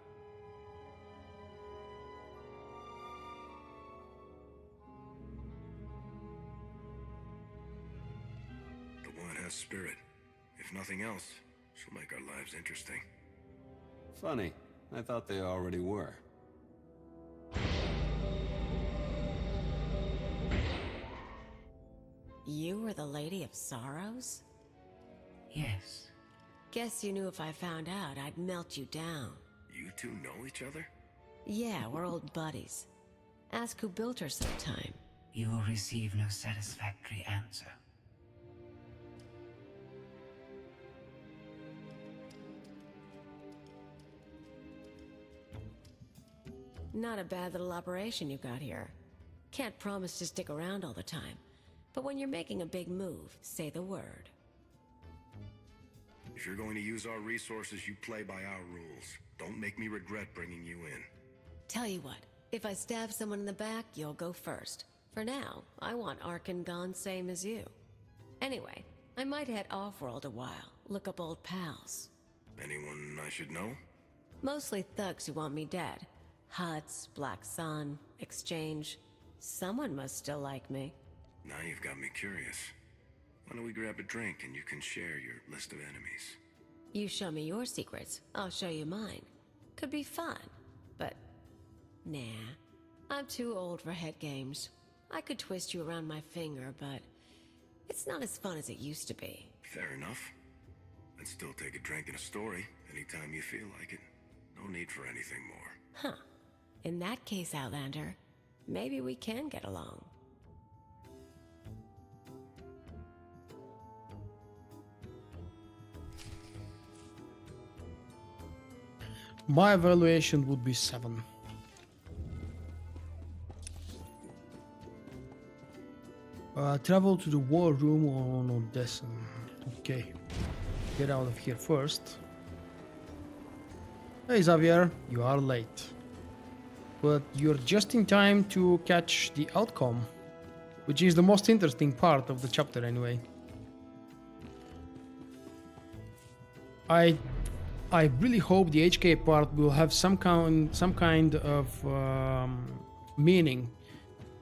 [SPEAKER 4] The woman has spirit. If nothing else, she'll make our lives interesting.
[SPEAKER 5] Funny. I thought they already were.
[SPEAKER 9] You were the Lady of Sorrows?
[SPEAKER 7] Yes.
[SPEAKER 9] Guess you knew if I found out, I'd melt you down.
[SPEAKER 4] You two know each other?
[SPEAKER 9] Yeah, we're old buddies. Ask who built her sometime.
[SPEAKER 7] You will receive no satisfactory answer.
[SPEAKER 9] Not a bad little operation you got here. Can't promise to stick around all the time, but when you're making a big move, say the word.
[SPEAKER 4] If you're going to use our resources, you play by our rules. Don't make me regret bringing you in.
[SPEAKER 9] Tell you what, if I stab someone in the back, you'll go first. For now, I want Arkin gone same as you. Anyway, I might head off-world a while, look up old pals.
[SPEAKER 4] Anyone I should know?
[SPEAKER 9] Mostly thugs who want me dead. Huts, Black Sun, Exchange. Someone must still like me.
[SPEAKER 4] Now you've got me curious. Why don't we grab a drink and you can share your list of enemies?
[SPEAKER 9] You show me your secrets, I'll show you mine. Could be fun, but... nah. I'm too old for head games. I could twist you around my finger, but... it's not as fun as it used to be.
[SPEAKER 4] Fair enough. I'd still take a drink and a story anytime you feel like it. No need for anything more.
[SPEAKER 9] Huh. In that case, Outlander, maybe we can get along.
[SPEAKER 1] My evaluation would be 7. Travel to the war room on Odessa. Okay. Get out of here first. Hey Xavier, you are late. But you're just in time to catch the outcome, which is the most interesting part of the chapter anyway. I really hope the HK part will have some kind of meaning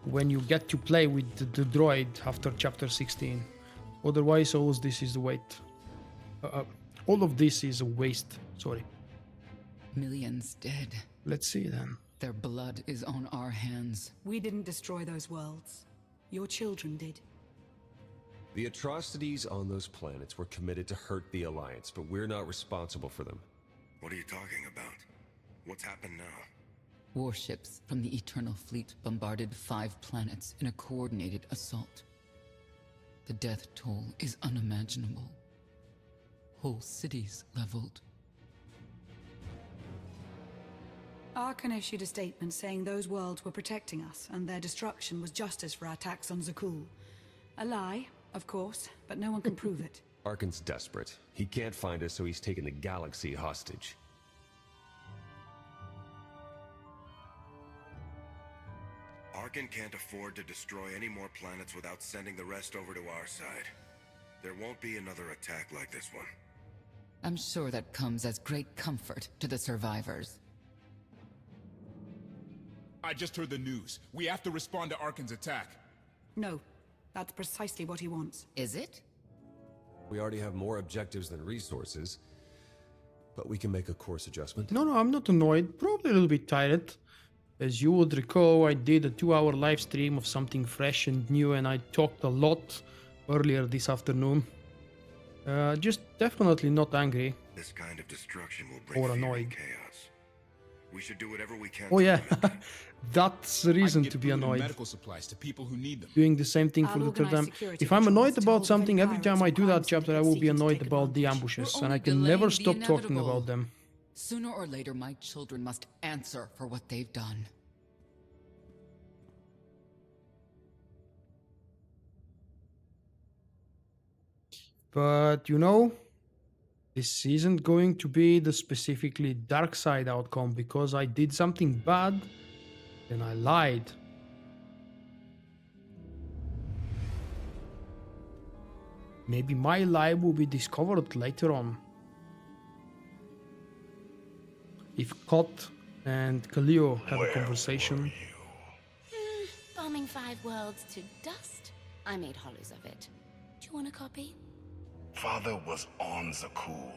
[SPEAKER 1] when you get to play with the droid after chapter 16. Otherwise, all of this is a waste. All of this is a waste. Sorry.
[SPEAKER 14] Millions dead.
[SPEAKER 1] Let's see then.
[SPEAKER 14] Their blood is on our hands.
[SPEAKER 8] We didn't destroy those worlds. Your children did.
[SPEAKER 15] The atrocities on those planets were committed to hurt the Alliance, but we're not responsible for them.
[SPEAKER 4] What are you talking about? What's happened now?
[SPEAKER 14] Warships from the Eternal Fleet bombarded 5 planets in a coordinated assault. The death toll is unimaginable. Whole cities leveled.
[SPEAKER 8] Arkan issued a statement saying those worlds were protecting us, and their destruction was justice for our attacks on Zakul. A lie, of course, but no one can prove it.
[SPEAKER 15] Arkan's desperate. He can't find us, so he's taken the galaxy hostage.
[SPEAKER 4] Arkan can't afford to destroy any more planets without sending the rest over to our side. There won't be another attack like this one.
[SPEAKER 14] I'm sure that comes as great comfort to the survivors.
[SPEAKER 6] I just heard the news. We have to respond to Arkan's attack.
[SPEAKER 8] No, that's precisely what he wants.
[SPEAKER 14] Is it?
[SPEAKER 15] We already have more objectives than resources, but we can make a course adjustment.
[SPEAKER 1] No, I'm not annoyed. Probably a little bit tired. As you would recall, I did a 2-hour live stream of something fresh and new, and I talked a lot earlier this afternoon. Just definitely not angry.
[SPEAKER 4] This kind of destruction will bring
[SPEAKER 1] or
[SPEAKER 4] fear and
[SPEAKER 1] annoyed.
[SPEAKER 4] chaos. We should do whatever we can.
[SPEAKER 1] Oh
[SPEAKER 4] to
[SPEAKER 1] yeah,
[SPEAKER 4] limit it.
[SPEAKER 1] that's the reason
[SPEAKER 6] Get
[SPEAKER 1] to be
[SPEAKER 6] food and
[SPEAKER 1] annoyed.
[SPEAKER 6] medical supplies to people who need them.
[SPEAKER 1] Doing the same thing for
[SPEAKER 8] I'll
[SPEAKER 1] the third
[SPEAKER 8] organize
[SPEAKER 1] time.
[SPEAKER 8] security
[SPEAKER 1] If I'm
[SPEAKER 8] patrols
[SPEAKER 1] annoyed
[SPEAKER 8] to
[SPEAKER 1] about
[SPEAKER 8] hold
[SPEAKER 1] something,
[SPEAKER 8] any
[SPEAKER 1] every time
[SPEAKER 8] pirates
[SPEAKER 1] I
[SPEAKER 8] or
[SPEAKER 1] do that
[SPEAKER 8] crime
[SPEAKER 1] chapter, I will be
[SPEAKER 8] seeking to
[SPEAKER 1] annoyed
[SPEAKER 8] take
[SPEAKER 1] about the
[SPEAKER 8] advantage.
[SPEAKER 1] ambushes,
[SPEAKER 14] We're
[SPEAKER 1] and I
[SPEAKER 14] only
[SPEAKER 1] can never
[SPEAKER 14] delaying the
[SPEAKER 1] stop talking
[SPEAKER 14] inevitable.
[SPEAKER 1] about them.
[SPEAKER 14] Sooner or later, my children must answer for what they've done.
[SPEAKER 1] But you know, this isn't going to be the specifically dark side outcome because I did something bad, then I lied. Maybe my lie will be discovered later on. If Koth and Kaliyo have a conversation.
[SPEAKER 3] Bombing 5 worlds to dust. I made hollows of it. Do you want a copy?
[SPEAKER 2] Father was on Zakul.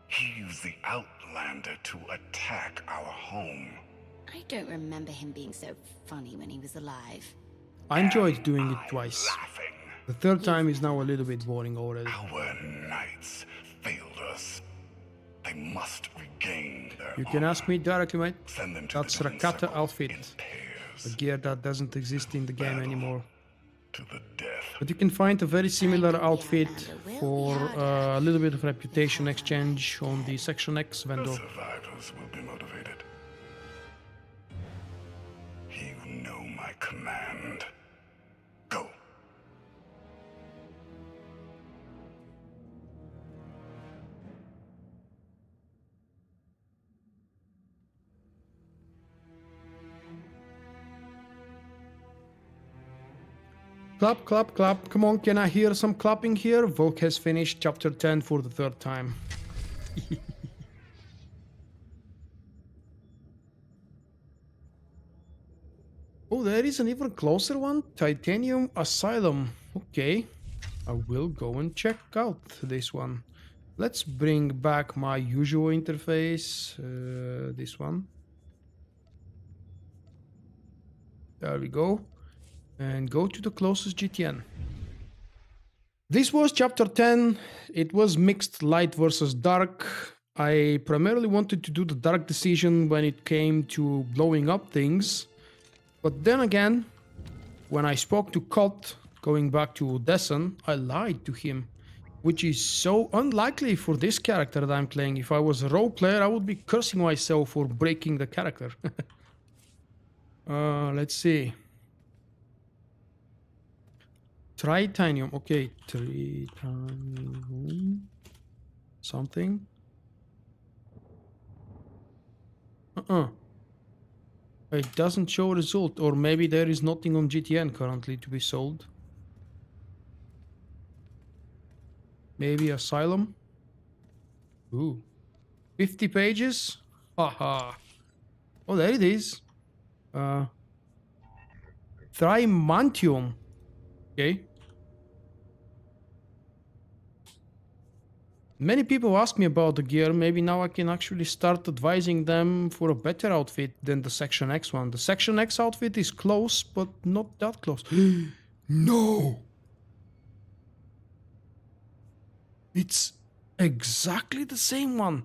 [SPEAKER 2] He used the Outlander to attack our home.
[SPEAKER 3] I don't remember him being so funny when he was alive.
[SPEAKER 1] I enjoyed doing it twice.
[SPEAKER 2] Laughing.
[SPEAKER 1] The third time is now a little bit boring already.
[SPEAKER 2] Our knights failed us. They must regain their
[SPEAKER 1] You can ask me directly, mate.
[SPEAKER 2] Send them to
[SPEAKER 1] That's
[SPEAKER 2] the twin
[SPEAKER 1] Rakata
[SPEAKER 2] circle
[SPEAKER 1] outfit.
[SPEAKER 2] in pairs.
[SPEAKER 1] A gear that doesn't exist in the game anymore.
[SPEAKER 2] To the death.
[SPEAKER 1] But you can find a very similar outfit for a little bit of reputation exchange on the Section X
[SPEAKER 2] The
[SPEAKER 1] vendor.
[SPEAKER 2] survivors will be motivated. You know my command. Go.
[SPEAKER 1] Clap, clap, clap. Come on, can I hear some clapping here? Volk has finished chapter 10 for the third time. Oh, there is an even closer one. Titanium Asylum. Okay. I will go and check out this one. Let's bring back my usual interface. This one. There we go. And go to the closest GTN. This was chapter 10. It was mixed light versus dark. I primarily wanted to do the dark decision when it came to blowing up things. But then again, when I spoke to Koth, going back to Odessa, I lied to him. Which is so unlikely for this character that I'm playing. If I was a role player, I would be cursing myself for breaking the character. Let's see. Tritanium. Okay, tritanium. Something. It doesn't show a result, or maybe there is nothing on GTN currently to be sold. Maybe Asylum. Ooh. 50 pages? Haha. Oh, there it is. Thrymantium. Okay. Many people ask me about the gear. Maybe now I can actually start advising them for a better outfit than the Section X one. The Section X outfit is close, but not that close. No! It's exactly the same one.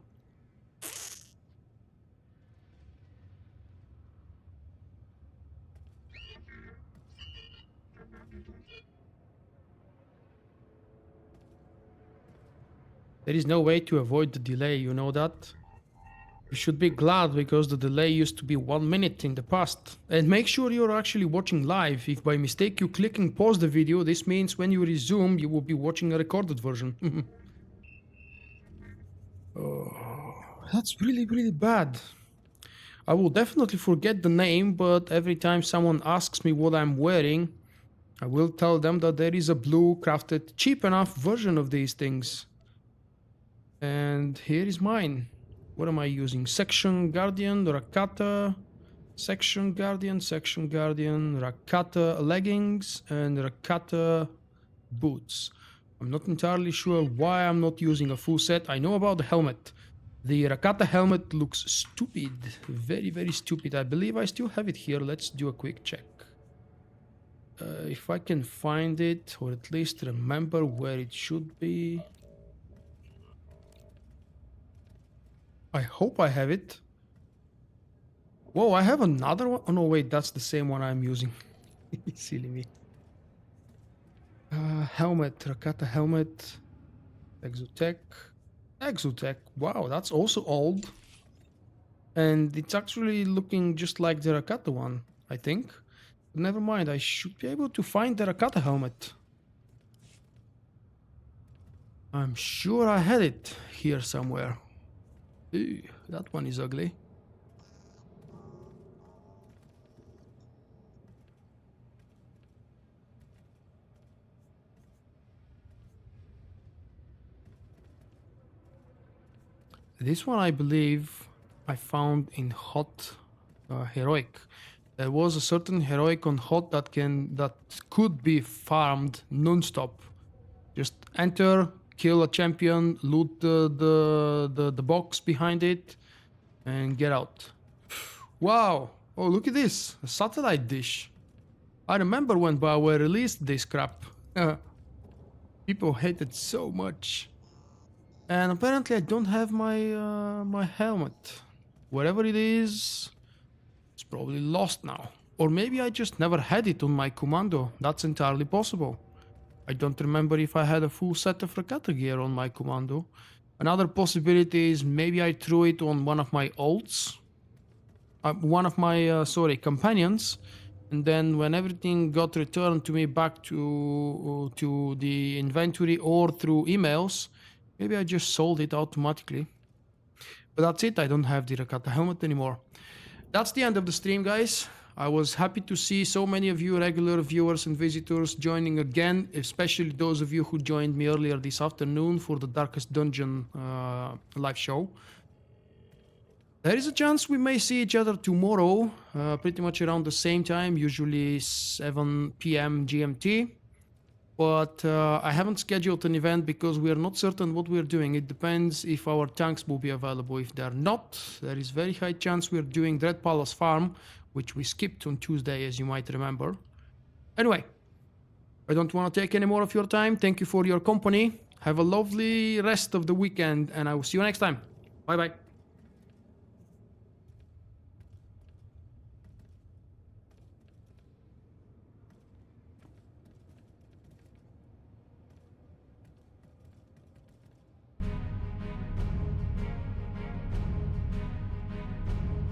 [SPEAKER 1] There is no way to avoid the delay, you know that? You should be glad because the delay used to be 1 minute in the past. And make sure you're actually watching live. If by mistake you click and pause the video, this means when you resume, you will be watching a recorded version. Oh, that's really, really bad. I will definitely forget the name, but every time someone asks me what I'm wearing, I will tell them that there is a blue crafted cheap enough version of these things. And here is mine. What am I using? Section Guardian, Rakata, Section Guardian, Rakata leggings, and Rakata boots. I'm not entirely sure why I'm not using a full set. I know about the helmet. The Rakata helmet looks stupid. Very, very stupid. I believe I still have it here. Let's do a quick check. If I can find it, or at least remember where it should be. I hope I have it. Whoa, I have another one. Oh no, wait, that's the same one I'm using. Silly me. Helmet, Rakata helmet. Exotech. Wow, that's also old. And it's actually looking just like the Rakata one, I think. But never mind, I should be able to find the Rakata helmet. I'm sure I had it here somewhere. Ew, that one is ugly. This one I believe I found in Hot Heroic. There was a certain Heroic on Hot that could be farmed non-stop. Just enter, kill a champion, loot the box behind it, and get out. Wow! Oh, look at this! A satellite dish. I remember when BioWare released this crap. People hate it so much. And apparently I don't have my helmet. Wherever it is, it's probably lost now. Or maybe I just never had it on my commando. That's entirely possible. I don't remember if I had a full set of Rakata gear on my commando. Another possibility is maybe I threw it on one of my ults. One of my, companions. And then when everything got returned to me back to the inventory or through emails, maybe I just sold it automatically. But that's it, I don't have the Rakata helmet anymore. That's the end of the stream, guys. I was happy to see so many of you regular viewers and visitors joining again, especially those of you who joined me earlier this afternoon for the Darkest Dungeon live show. There is a chance we may see each other tomorrow, pretty much around the same time, usually 7 p.m. GMT. But I haven't scheduled an event because we are not certain what we're doing. It depends if our tanks will be available. If they're not, there is very high chance we're doing Dread Palace Farm, which we skipped on Tuesday, as you might remember. Anyway, I don't want to take any more of your time. Thank you for your company. Have a lovely rest of the weekend, and I will see you next time. Bye-bye.